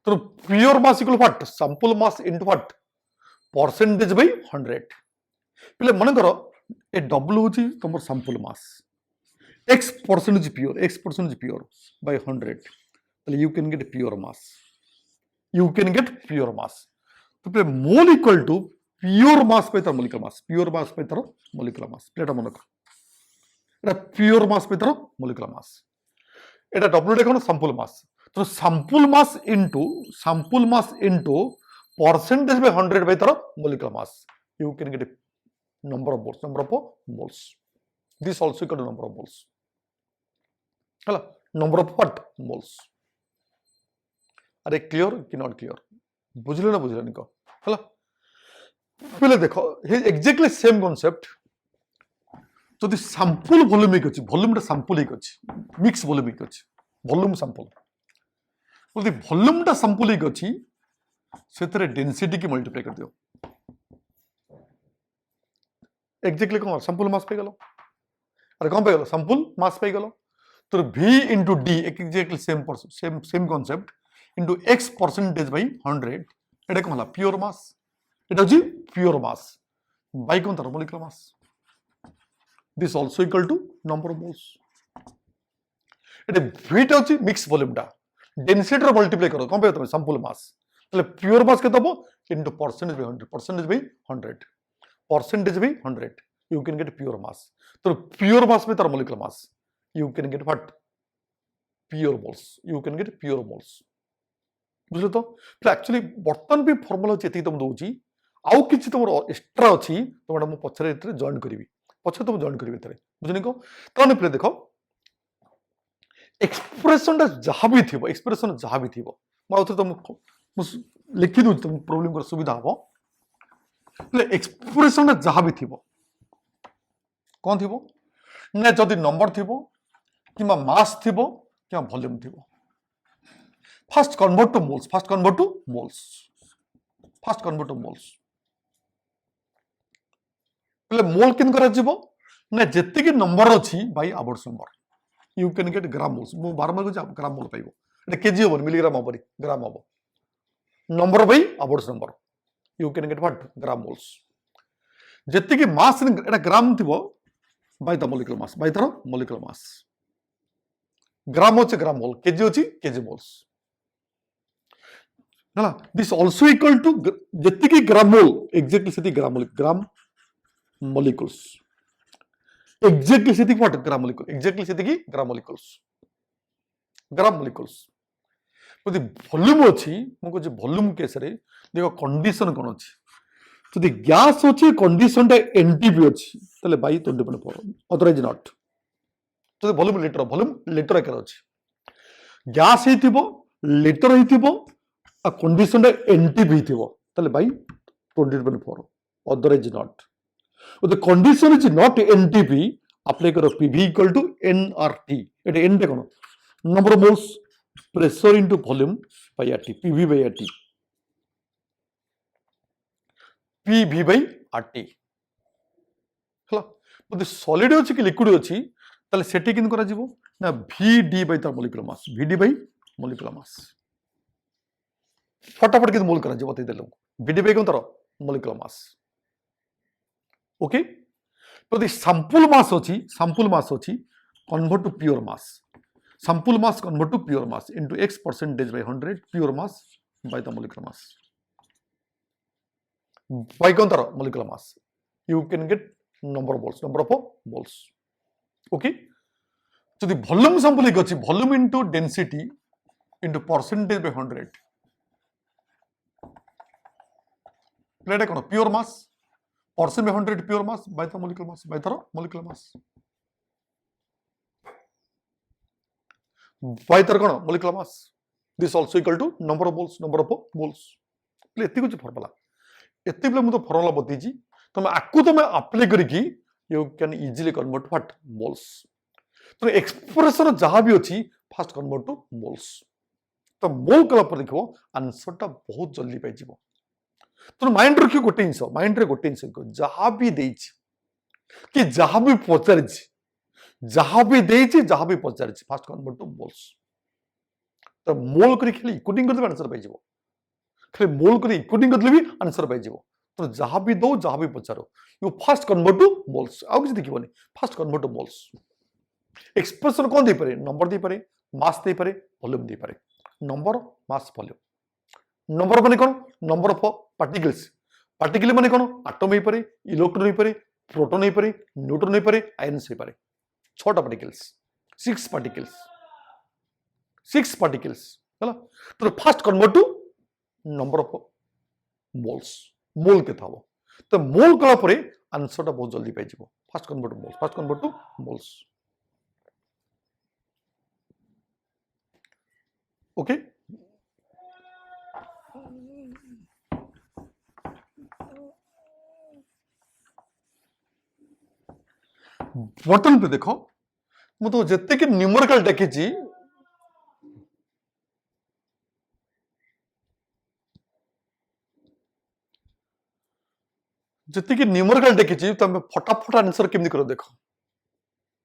तो pure mass equal what? Sample mass into what? Percentage by 100. पहले मन करो A W होची तुम sample mass, x percentage pure by 100, तो you can get pure mass, you can get pure mass. तो पहले mole equal to pure mass by the molecular mass, pure mass by the molecular mass. प्लेटा मन करो एटा pure mass by the molecular mass, Etah W देखो sample मास. तो sample mass into percentage by 100 by the molecular mass, you can get number of moles. This also equal to number of moles. Hello, number of what? Moles. Are clear कि not clear? बुझले ना बुझले निको? Hello. पहले देख exactly same concept जदि sample volaemic अच्छी volume सैंपलिक अच्छी मिक्स वॉल्यूमिक अच्छी वॉल्यूम सैंपल जदि वॉल्यूम सैंपलिक अच्छी से डेंसिटी की मल्टीप्लाई कर दियो एक्जाक्टली कौन सैंपल मास पे गलो अरे कौन पे गलो सैंपल मास पे गलो तो V into D exactly same same concept into x percentage by 100 एटा कौन प्योर मास एटा होची प्योर मास बाई कौन तार molecular mass this also equal to number of moles एटा V टा होची मिक्स वॉल्यूम टा डेंसिटी रो मल्टीप्लाई करो कौन पे तमे सैंपल मास तले प्योर मास के दबो into percentage by 100 percentage by 100 you can get pure mass तो pure mass में तार molecular mass you can get what pure moles you can get pure moles बुझलो तो एक्चुअली बर्तमान भी फॉर्मूला जेती तुम दोची आउ किछि तुमर एक्स्ट्रा अछि तमडा मु पछरे एतरे जॉइन करिवि पछरे तुम जॉइन करिवि एतरे बुझनी को तने प्ले देखो एक्सप्रेशन जहाँ भी थी एक्सप्रेशन जहाँ भी थी तुम लिखि दूँ तुम प्रोब्लेम कर सुविधा हम एक्सप्रेशन जहाँ भी थी कौन थी ना जदि नंबर थी कि मास थी कि वॉल्यूम थी first convert to moles first convert to moles first convert to moles mole किन करा जीवो ना जेतिकी नंबर अछि by hours number you can get gram moles मु बारंबार को ग्राम मोल पाइबो एटा केजी होबो मिलीग्राम होबो ग्राम होबो number by hours number you can get what gram moles जेतिकी मास एटा ग्राम थिबो by the molecular mass by the molecular mass gram होचे ग्राम मोल केजी होची केजी मोल्स ना दिस आल्सो इक्वल टू जेतिकी gram mole exactly सेति gram molecules exactly सेति what gram molecule exactly सेति की ग्राम molecules यदि वॉल्यूम अछि मको जे वॉल्यूम केस रे देखो कंडीशन कोन अछि यदि गैस अछि कंडीशन टा एनटीपी अछि तले बाय 20.4 ऑथराइज नॉट तो वॉल्यूम लीटर के अछि गैस हेतिबो लीटर हेतिबो आ कंडीशन टा एनटीपी हेतिबो तले बाय 20.4 ऑथराइज नॉट the condition is not NTP apply करो PV equal to nRT it n देखो number of moles pressure into volume by RT PV by RT PV by RT हला तो solid अछि कि liquid अछि ताले सेटी किन करा जीवो ना VD by the molecular mass VD by molecular mass फटाफट किन मोल करा जीवो ते देलो VD by कोन तरह molecular mass ओके तो दी sample mass अछि convert to pure mass sample mass convert to pure mass into x percentage by 100 pure mass by the molecular mass by कोन तरह molecular mass you can get number of moles okay so the volume sample अछि volume into density into percentage by 100 plate cone pure mass percent by 100 pure mass by the molecular mass by the molecular mass by the molecular mass this also equal to number of moles एति कुछ formula एति play मु तो formula बती जी तमे आकु तमे apply करिकी you can easily convert what moles तो एक्सप्रेशन जहां भी अछि फास्ट कन्वर्ट टू मोल्स तो मोल कला पर देखो आंसर टा बहुत जल्दी पाइ जीवो तो माइंड रखियो गोटे इंस माइंड रे गोटे इंस जहां भी देछि कि जहां भी पचारिछि जहां भी देछि जहां भी पचारिछि फास्ट कन्वर्ट टू मोल्स तो मोल करी खाली इक्विटिंग कर आंसर पाइ जीवो खाली मोल करी इक्विटिंग कर भी आंसर पाइ जीवो तो जहां भी दो जहां भी पचारो you fast convert to moles आउ किछ देखिबोनी fast convert to moles expression कोन दे पारे नंबर दे पारे मास दे पारे वॉल्यूम दे पारे नंबर मास वॉल्यूम नंबर माने कोन नंबर ऑफ पार्टिकल्स पार्टिकल माने कोन एटम हे पारे इलेक्ट्रॉन हे पारे प्रोटॉन हे पारे न्यूट्रॉन हे पारे आयन्स हे पारे 6टा पार्टिकल्स 6 पार्टिकल्स हला तो fast convert to number of moles mole के थाबो तो मोल कला परे आंसर टा बहुत जल्दी पाइ जीवो fast convert to moles okay button पे देखो मु तो जत्ते कि न्यूमेरिकल देखिछि जत्ते कि न्यूमेरिकल देखिछि तमे फटाफट आंसर केमि करो देखो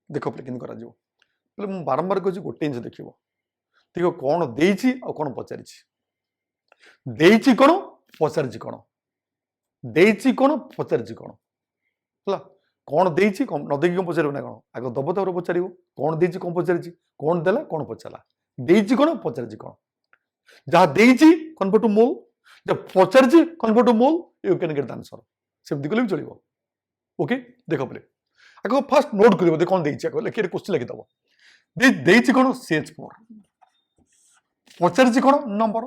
देखो पे केमि करा जिवो पले मु बारंबार कहछि गोटे जिनिस देखिबो देखो कोन देइछि आ कोन पचारिछि देइछि कोन पचारिछि कोन देइछि कोन पचारिछि कोन हला कोन देइछि कोन न देखि कोन पचारिबो ना कोन आगो दबो तबर पचारिबो कोन देइछि कोन पचारिछि कोन देला कोन पचाला देइछि कोन पचारिछि कोन जहा देइछि कन्वर्ट टू मोल जब पचारिछि convert to mole you can get the answer सेमति कले भी चलिबो ओके देखो पले आगो फर्स्ट नोट करिबो दे कोन देइछि आगो लेके क्वेश्चन लिखि दबो देइछि कोन CH4 पचारिछि कोन नंबर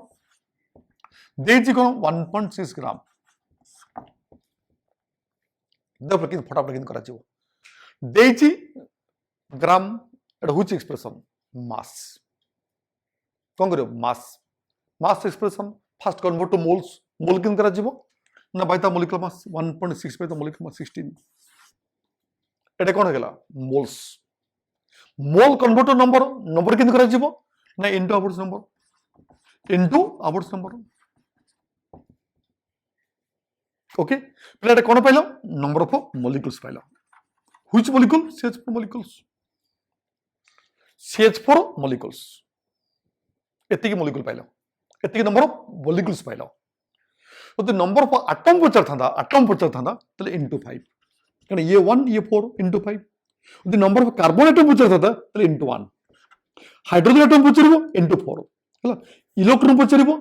देइछि कोन 1.6 ग्राम देखो कि फटाफट किन करा छिबो देइछि ग्राम एटा हुच एक्सप्रेशन मास कोन करियो mass mass expression first convert to moles mole किन करा छिबो ना by the molecular mass 1.6 by the molecular mass 16 एटा कोन हेला moles mole convert to number number किन करा छिबो ना इनटू आवर्स नंबर ओके प्लेट कोन पाइलो नंबर ऑफ मॉलिक्यूल्स पाइलो व्हिच मॉलिक्यूल CH4 मॉलिक्यूल्स एतिकी मॉलिक्यूल पाइलो एतिकी नंबर ऑफ मॉलिक्यूल्स पाइलो तो नंबर ऑफ एटम पचर थांदा तले इनटू 5 कारण ये 1 ये 4 into 5 the number of carbon atom पचरता तले इनटू 1 हाइड्रोजन एटम पचरिबो इनटू 4 हला इलेक्ट्रॉन पचरिबो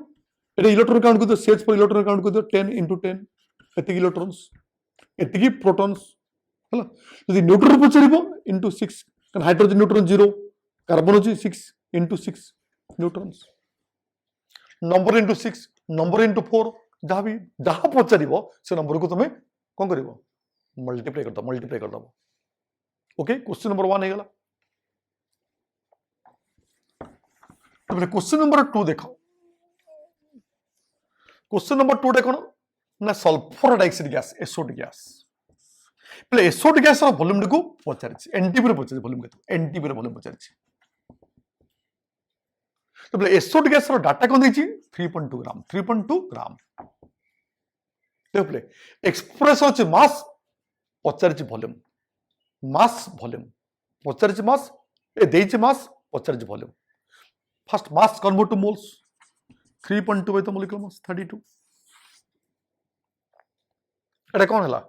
एटा इलेक्ट्रॉन काउंट कर दो CH4 इलेक्ट्रॉन काउंट कर दो 10 इनटू 10 एतिकी इलेक्ट्रॉन्स एतिकी प्रोटॉन्स हला यदि न्यूट्रॉन पचरिबो इनटू 6 कारण हाइड्रोजन न्यूट्रॉन 0 कार्बन होची 6 into 6 neutrons number into 6 number into 4 जहाँ पचारिबो से नंबर को तुम कौन करिवो मल्टीप्लाई कर दो ओके क्वेश्चन नंबर 1 हेगला तो क्वेश्चन नंबर 2 देखो क्वेश्चन नंबर 2 देखो ना sulphur dioxide gas SO2 gas पहले SO2 गैस रो वॉल्यूम को पचारिछि NTP रो पचारिछि वॉल्यूम केतो NTP रो वॉल्यूम पचारिछि तो पहले SO2 गैस रो डाटा कोन दैछि 3.2 ग्राम देखो पहले एक्सप्रेस होछि मास पचारिछि वॉल्यूम पचारिछि मास ए दैछि मास पचारिछि volume first mass convert to moles 3.2 by the molecular mass 32 एटा कोन हला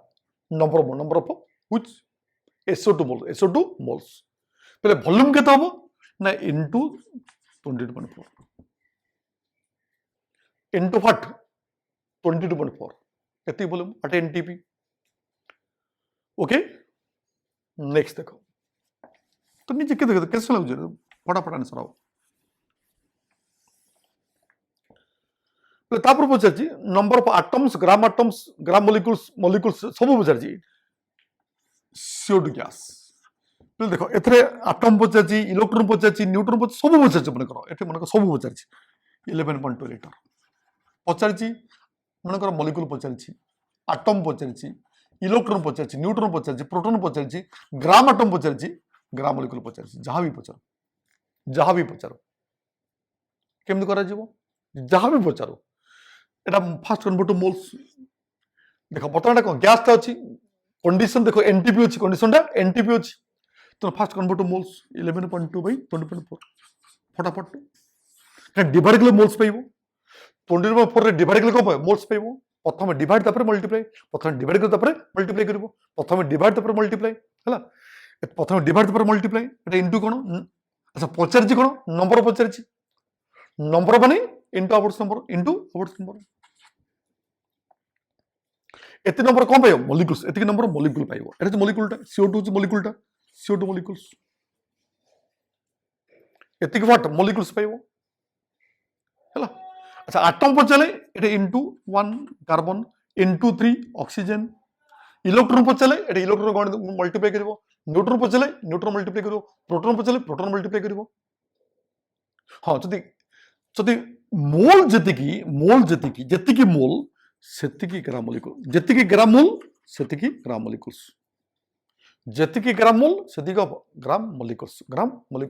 number of which SO2 moles पहले वॉल्यूम केते हबो ना इनटू 22.4 इनटू व्हाट 22.4 एती volume at NTP okay next देखो तो नीचे के देखो कैसे लग फटाफट आंसर आओ तापर पचारछि number of atoms gram molecules सब पचारछि CO2 गैस पहले देखो एथरे एटम पचारछि इलेक्ट्रॉन पचारछि न्यूट्रॉन पचारछि सब पचारछि मन करो एथे मन सब पचारछि 11.2 लीटर पचारछि मन करो मॉलिक्यूल पचारछि एटम पचारछि इलेक्ट्रॉन पचारछि न्यूट्रॉन पचारछि प्रोटॉन पचारछि ग्राम एटम पचारछि ग्राम मॉलिक्यूल पचारछि जहां भी पचारो केमति करा जिवो जहां भी पचारो एटा फास्ट कन्वर्ट टू मोल्स देखो बर्तमान को गैस ता अछि कंडीशन देखो NTP अछि कंडीशन ता NTP अछि तो fast convert to moles 11.2 by 20.4 फटाफट का डिवाइड के मोल्स पाइबो 20.4 रे डिवाइड के को मोल्स पाइबो प्रथम डिवाइड तापर मल्टीप्लाई प्रथम डिवाइड कर तापर मल्टीप्लाई करबो प्रथम डिवाइड तापर मल्टीप्लाई हला प्रथम डिवाइड तापर मल्टीप्लाई एटा इनटू कोन अच्छा पचारछि कोन नंबर पचारछि नंबर माने इनटू आवर्स नंबर एते नंबर कौन पाइबो मॉलिक्यूल्स एते नंबर मॉलिक्यूल पाइबो एटा मॉलिक्यूलटा CO2 मॉलिक्यूलटा CO2 मॉलिक्यूल्स एते व्हाट मॉलिक्यूल्स पाइबो हला अच्छा एटम पचले एटा into 1 carbon into 3 oxygen electron पचले एटा इलेक्ट्रॉन मल्टीप्लाई करिवो न्यूट्रॉन पचले न्यूट्रॉन मल्टीप्लाई करिवो प्रोटॉन पचले प्रोटॉन मल्टीप्लाई करिवो हां जदि मोल जतिकी मोल सेतिकी ग्राम मॉलिक्यूल जतिकी ग्राम मोल सेतिकी ग्राम मॉलिक्यूल्स जेतिकी ग्राम मोल सेतिक हम ग्राम मोलिकुल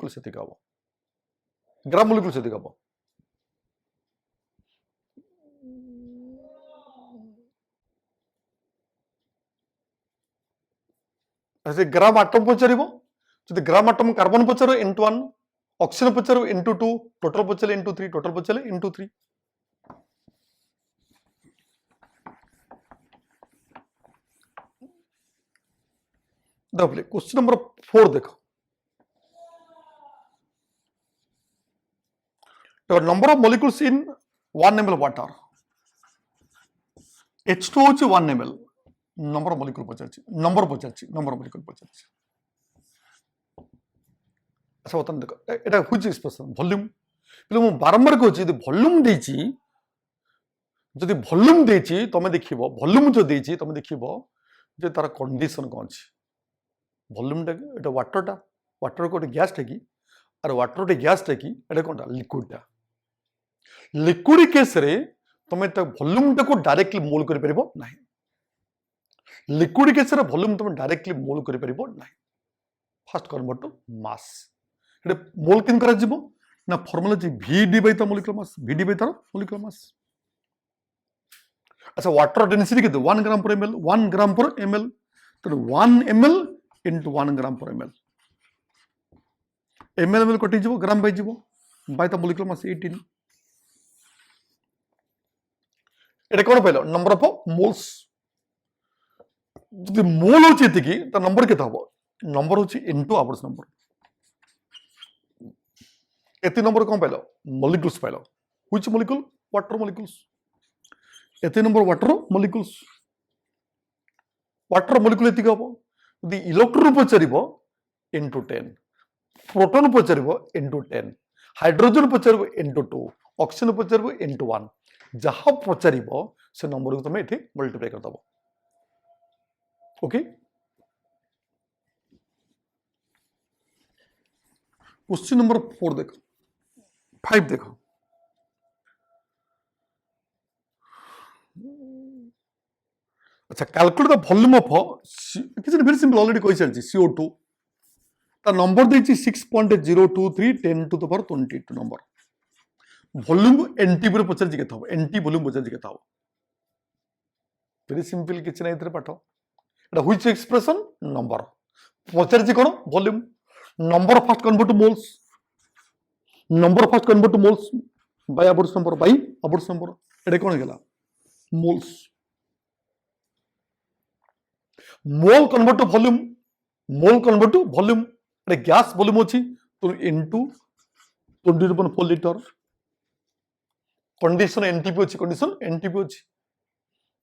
सेतिक हम ग्राम मोलिकुल सेतिक हम ऐसे ग्राम आटम पचार जो ग्राम आटम कार्बन पचार इंटू 1 ऑक्सीजन पचार इंटू 2 टोटल पचारे इंटू 3 टोटल पचारे इंटू 3 क्वेश्चन नंबर 4 देखो number of molecules in 1 ml water H2 होची 1 ml number of molecule number molecule पचार अच्छा बता देख एटा हुज एक्सप्रेशन वॉल्यूम पे मु बारंबार कहूँ यदि वॉल्यूम देछि जदि वॉल्यूम देछि तमे देखिबो वॉल्यूम जो देछि तमे देखिबो जे तार कंडीशन कोन अछि वॉल्यूम टा एटा वाटर को गैस टा कि और वाटर टे गैस टा कि एटा कोनटा लिक्विड केस रे तमे त वॉल्यूम टा को डायरेक्टली मोल करि परिबो नाही लिक्विड केस रे वॉल्यूम तमे डायरेक्टली मोल करि परिबो नाही फर्स्ट कन्वर्ट टू मास एटा मोल किन करा जिवो ना फॉर्मूला जी VD by the molecular mass VD by the molecular mass अच्छा वाटर डेंसिटी कितने 1 ग्राम पर ml 1 ग्राम पर ml तो 1 ml into 1 ग्राम पर ml ml कटि जीवो ग्राम बाय जीवो बाय द मोलिकुलर मास 18 एटा कोन पाइलो नंबर ऑफ मोल्स जदि मोल होची एतिकी त नंबर केते हबो नंबर होची इनटू आवर्स नंबर एति नंबर कोन पाइलो मॉलिक्यूल्स पाइलो व्हिच मॉलिक्यूल वाटर मॉलिक्यूल्स एति नंबर वाटर मॉलिक्यूल एतिक हबो यदि इलेक्ट्रॉन पचारिबो इनटू 10 प्रोटॉन पचारिबो इनटू 10 हाइड्रोजन पचारिबो इनटू 2 ऑक्सीजन पचारिबो इनटू 1 जहां पचारिबो से नंबर को तमे एठी मल्टीप्लाई कर दबो ओके क्वेश्चन नंबर 4 देखो 5 देखो अच्छा कैलकुलेट द वॉल्यूम ऑफ किसी वेरी सिंपल ऑलरेडी कहि चलछि CO2 ता नंबर देछि 6.023 10 to the power 22 number volume NT पर पचर जी केता हो NT वॉल्यूम पचर जी केता हो वेरी सिंपल किछि नै इतरे पाठ एटा व्हिच एक्सप्रेशन नंबर पचर जी कोन volume number first convert to moles number first convert to moles by अबोर्ट्स नंबर एटा कोन गेला moles mole convert to volume एटा गैस वॉल्यूम अछि तो इनटू 20.4 लीटर कंडीशन एनटीपी अछि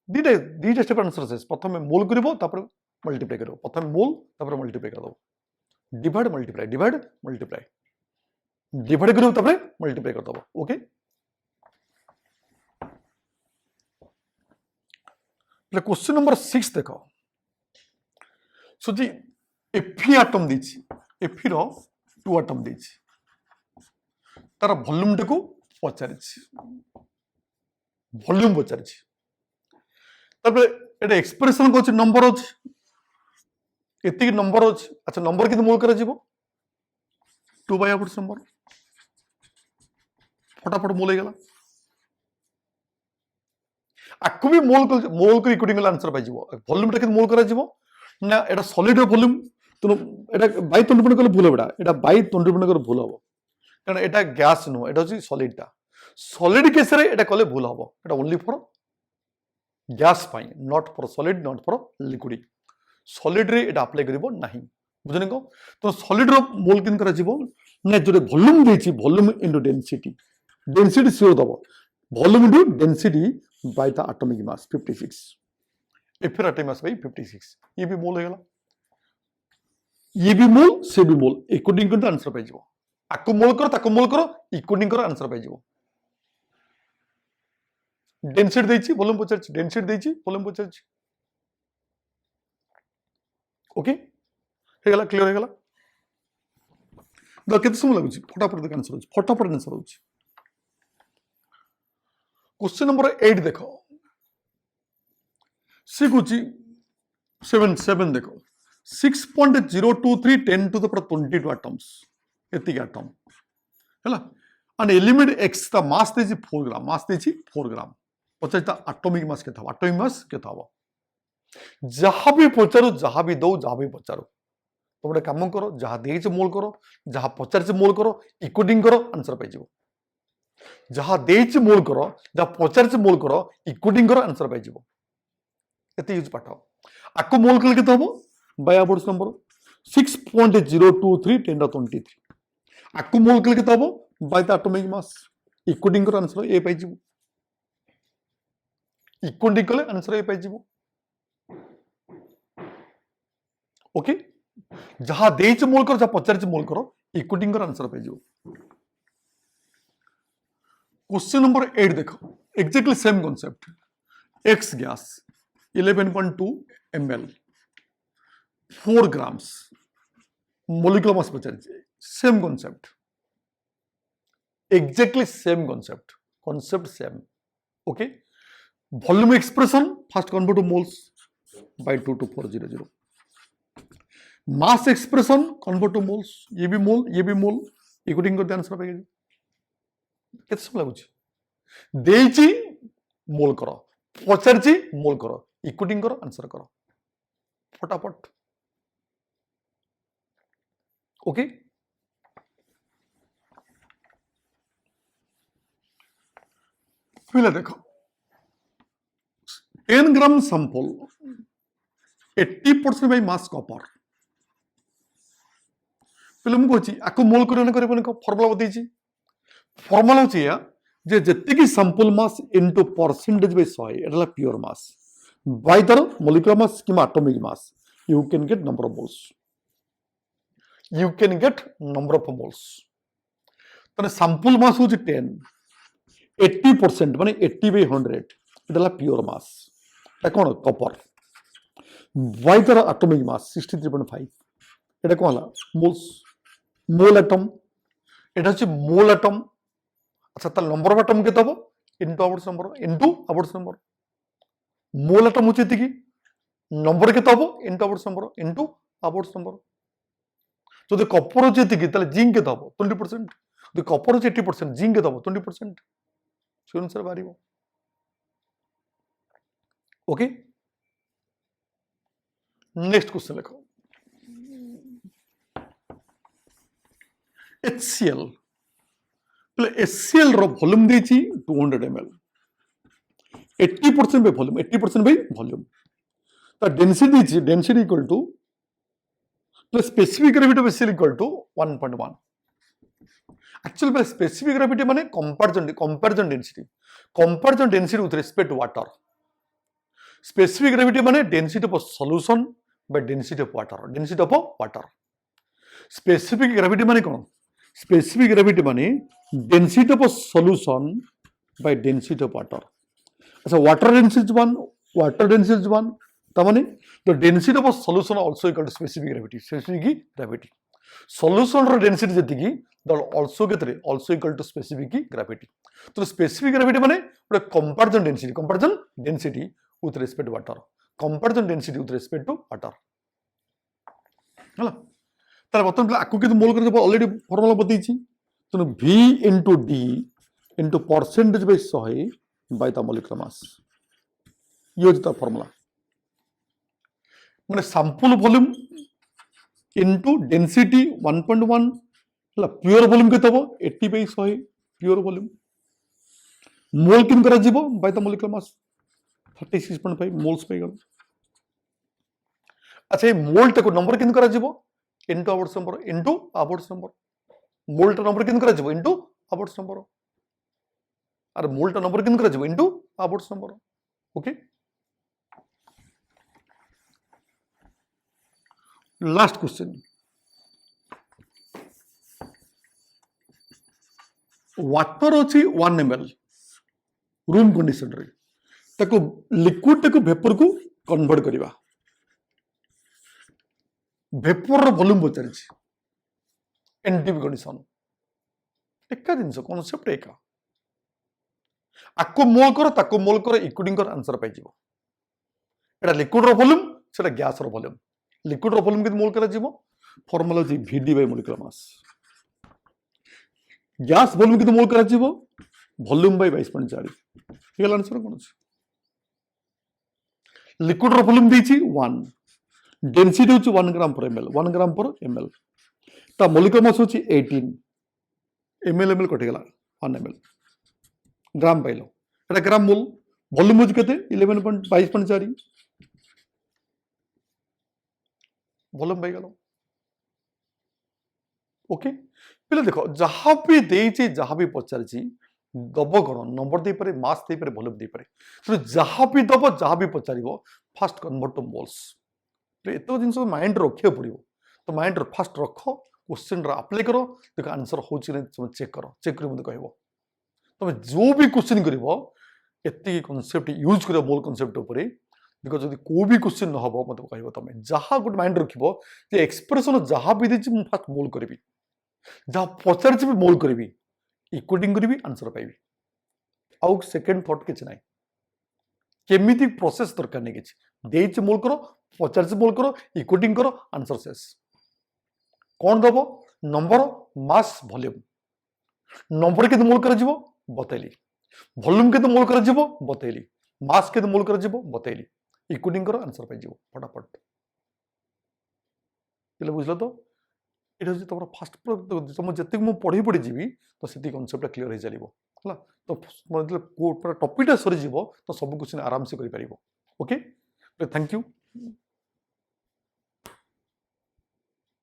दीटा स्टेप आंसर से प्रथम मोल करिवो तापर मल्टीप्लाई करिवो प्रथम मोल तापर मल्टीप्लाई करदो डिवाइड करिवो तापर मल्टीप्लाई करदो ओके क्वेश्चन नंबर 6 देखो सो जी Fe आटम दीची Fe रो 2 आटम दीची तार वॉल्यूम टाको पचारिछि वॉल्यूम पचारिछि तापर एटा एक्सप्रेशन को नंबर अछि एति नंबर अछि अच्छा नंबर किते मोल करा जीवो 2 बाय आवर्स नंबर फटाफट मोल गेला आकु भी मोल को इक्विटी आंसर पाइ जीवो वॉल्यूम टा किते मोल करा जीवो ना एटा सॉलिड वॉल्यूम तो एटा बाय 20 कले भूल हेबा एटा बाय 20 करे भूल हो कारण एटा गैस नो एटा होची सॉलिड केस रे एटा कले भूल हो एटा only for gas pi not for solid not for liquid solid रे एटा अप्लाई करिवो नाही बुझने को तो सॉलिड रो मोल किन करा जीवो ने जोरे वॉल्यूम देछि वॉल्यूम इनटू डेंसिटी सियो दबो volume into density by the atomic mass 56 F atomic mass by 56 ये भी मोल हो गेला ये भी मोल से भी मोल अकॉर्डिंग टू द आंसर पाइ जीवो आकु मोल करो इक्विटी करो आंसर पाइ जीवो डेंसिटी देछि वॉल्यूम पचारछि डेंसिटी देछि वॉल्यूम पचारछि ओके हे गेला क्लियर हे गेला द केते समय लागुछि फटाफट आंसर होछि क्वेश्चन नंबर 8 देखो सी कुछि 7 देखो 6.023 10 to the power 22 atoms एतिक atom है एंड एलिमेंट एक्स ता मास देछि 4 ग्राम मास देछि 4 ग्राम पचास ता एटॉमिक मास के था एटॉमिक मास के था जहां भी पचारो जहां भी दो जहां भी पचारो तो गोटे काम करो जहां देछि मोल करो जहां पचार मोल करो इक्वलिंग करो आंसर पाइ जिवो जहां देछि मोल करो जहां पचार मोल करो इक्वलिंग करो आंसर पाइ जिवो एति यूज पाठ आको मोल कल के हबो बाय अबोर्ड्स नंबर 6.023 10 to 23 आको मोल कल के हबो bye the atomic mass equalling करो आंसर ए पाइ जिवो इक्वलिंग कले आंसर ए पाइ जिवो ओके जहां देछि मोल करो जहां पचार मोल करो इक्वलिंग करो आंसर पाइ जिवो क्वेश्चन नंबर 8 देखो exactly same concept x gas 11.2 ml 4 grams molecular mass Pachar same concept exactly same concept same okay volume expression first convert to moles by 22400 mass expression convert to moles ये भी मोल equalling करते answer पाएगी केते समय लागुची देछि मोल करो पचारछि मोल करो equalling करो आंसर करो फटाफट ओके फिर देखो 10 gram sample 80% by mass copper पहले मुझे आपको मोल कर फर्मुला बताई फर्मुला होची जे जेतिकी sample mass into percentage by 100 एटा pure mass by the molecular mass कि atomic mass you can get number of moles तने सैंपल मास होची 10 80% माने 80 बाय 100 एटा प्योर मास एटा कोन कॉपर बाय दर एटॉमिक मास 63.5 एटा कोन मोल्स मोल एटम एटा होची मोल एटम अच्छा तार नंबर ऑफ एटम के तब इनटू अबोर्ड्स नंबर मोल एटम होची एतिकी नंबर के तब इनटू अबोर्ड्स नंबर जदि कॉपर होची एतिकी ताले जिंक के तब 20% जदि कॉपर होची 80% जिंक के तब 20% से अनुसार बारिबो ओके नेक्स्ट क्वेश्चन लिखो HCl HCl रो वॉल्यूम देछि 200 ml 80% by volume 80% by volume तो density equal to plus specific gravity of HCl equal to 1.1 actually specific gravity माने comparison density with respect to water specific gravity माने density of solution by density of water specific gravity माने कोन specific gravity माने density of solution by density of water अच्छा water density is 1 ता माने the density of solution also equal to specific gravity solution रो density जतिकी the also equal to specific gravity तो specific gravity माने comparison density with respect to water हला तार बतन आकु के मोल कर ऑलरेडी फार्मूला बताइछि तो V into D into percentage by 100 by the molecular mass ये होता फार्मूला माने sample volume into density 1.1 pure volume के तब 80 बाय 100 प्योर वॉल्यूम मोल किन करा जीवो by the molecular mass 36.5 moles पे गल अच्छा ये मोल तक नंबर किन करा जीवो इनटू अबोर्ड्स नंबर मोल टा नंबर किन करा जीवो इनटू अबोर्ड्स नंबर अरे मोल टा नंबर किन करा जीवो इनटू अबोर्ड्स number okay last question water अच्छी 1 ml रूम कंडीशन रे ताको लिक्विड ताको वेपर को कन्वर्ट करिवा वेपर वॉल्यूम पचार एनटीपी कंडीशन एका जिनस कॉन्सेप्ट एका आको मोल कर इक्वलिंग कर आंसर पाइ जिवो एटा लिक्विड रो वॉल्यूम सेटा gas rho volume liquid volume केते मोल करा जीवो फॉर्मूला होची VD bye molecular mass gas volume केते मोल करा जीवो वॉल्यूम बाय 22.4 हेला आंसर कोन अछि लिक्विड वॉल्यूम देछि 1 डेंसिटी होची 1 ग्राम पर ml 1 ग्राम पर ml ता मोलिकुलर मास होची 18 ml कटि गला 1 ml ग्राम पाइलो एटा ग्राम मोल वॉल्यूम होची केते 11.22.4 वॉल्यूम पाइ गलो ओके पहले देखो जहाँ भी देछि जहाँ भी पचारछि दब कौन नंबर दे पारे मास दे पारे वॉल्यूम दे पारे तो जहाँ भी दब जहाँ भी पचारिबो फास्ट कन्वर्ट टू मोल्स तो एतो जिंस माइंड रखियो पड़िबो तो माइंड फास्ट रख क्वेश्चन रा अप्लाई करो देखो आंसर होछि नै तुम चेक करो चेक करी मते कहबो तमे जो भी क्वेश्चन करिवो एत्ती कांसेप्ट यूज करियो मोल कांसेप्ट ऊपर देखो जदि को भी क्वेश्चन न हबो मते कहबो तमे जहाँ गुड माइंड रखिबो जे एक्सप्रेशन जहाँ भी देछि मु फास्ट मोल करबी जहाँ पचारछि भी मोल करबी इक्वेटिंग करबी आंसर पाइबी आउ सेकंड थॉट किछ नाही केमिति प्रोसेस दरकार नै किछ देछि मोल करो पचारछि मोल करो इक्वेटिंग करो आंसर शेष कौन दबो नंबर मास वॉल्यूम नंबर केते मोल करा जिवो बतैली वॉल्यूम केते मोल करा जिवो बतैली मास केते मोल करा जिवो बतैली इक्वेटिंग करो आंसर पाइ जिवो फटाफट पहले बुझलो तो এটা হচ্ছে তোমার ফার্স্ট তুমি যেতে মু পড়ি পড়ি যাবি তো সেটি কনসেপ্টটা ক্লিয়ার হয়ে যাইব হলা তো মানে যেতে টপিকটা সরি যাব তো সব কিছু আরামসে করি পারিব ওকে থ্যাংক ইউ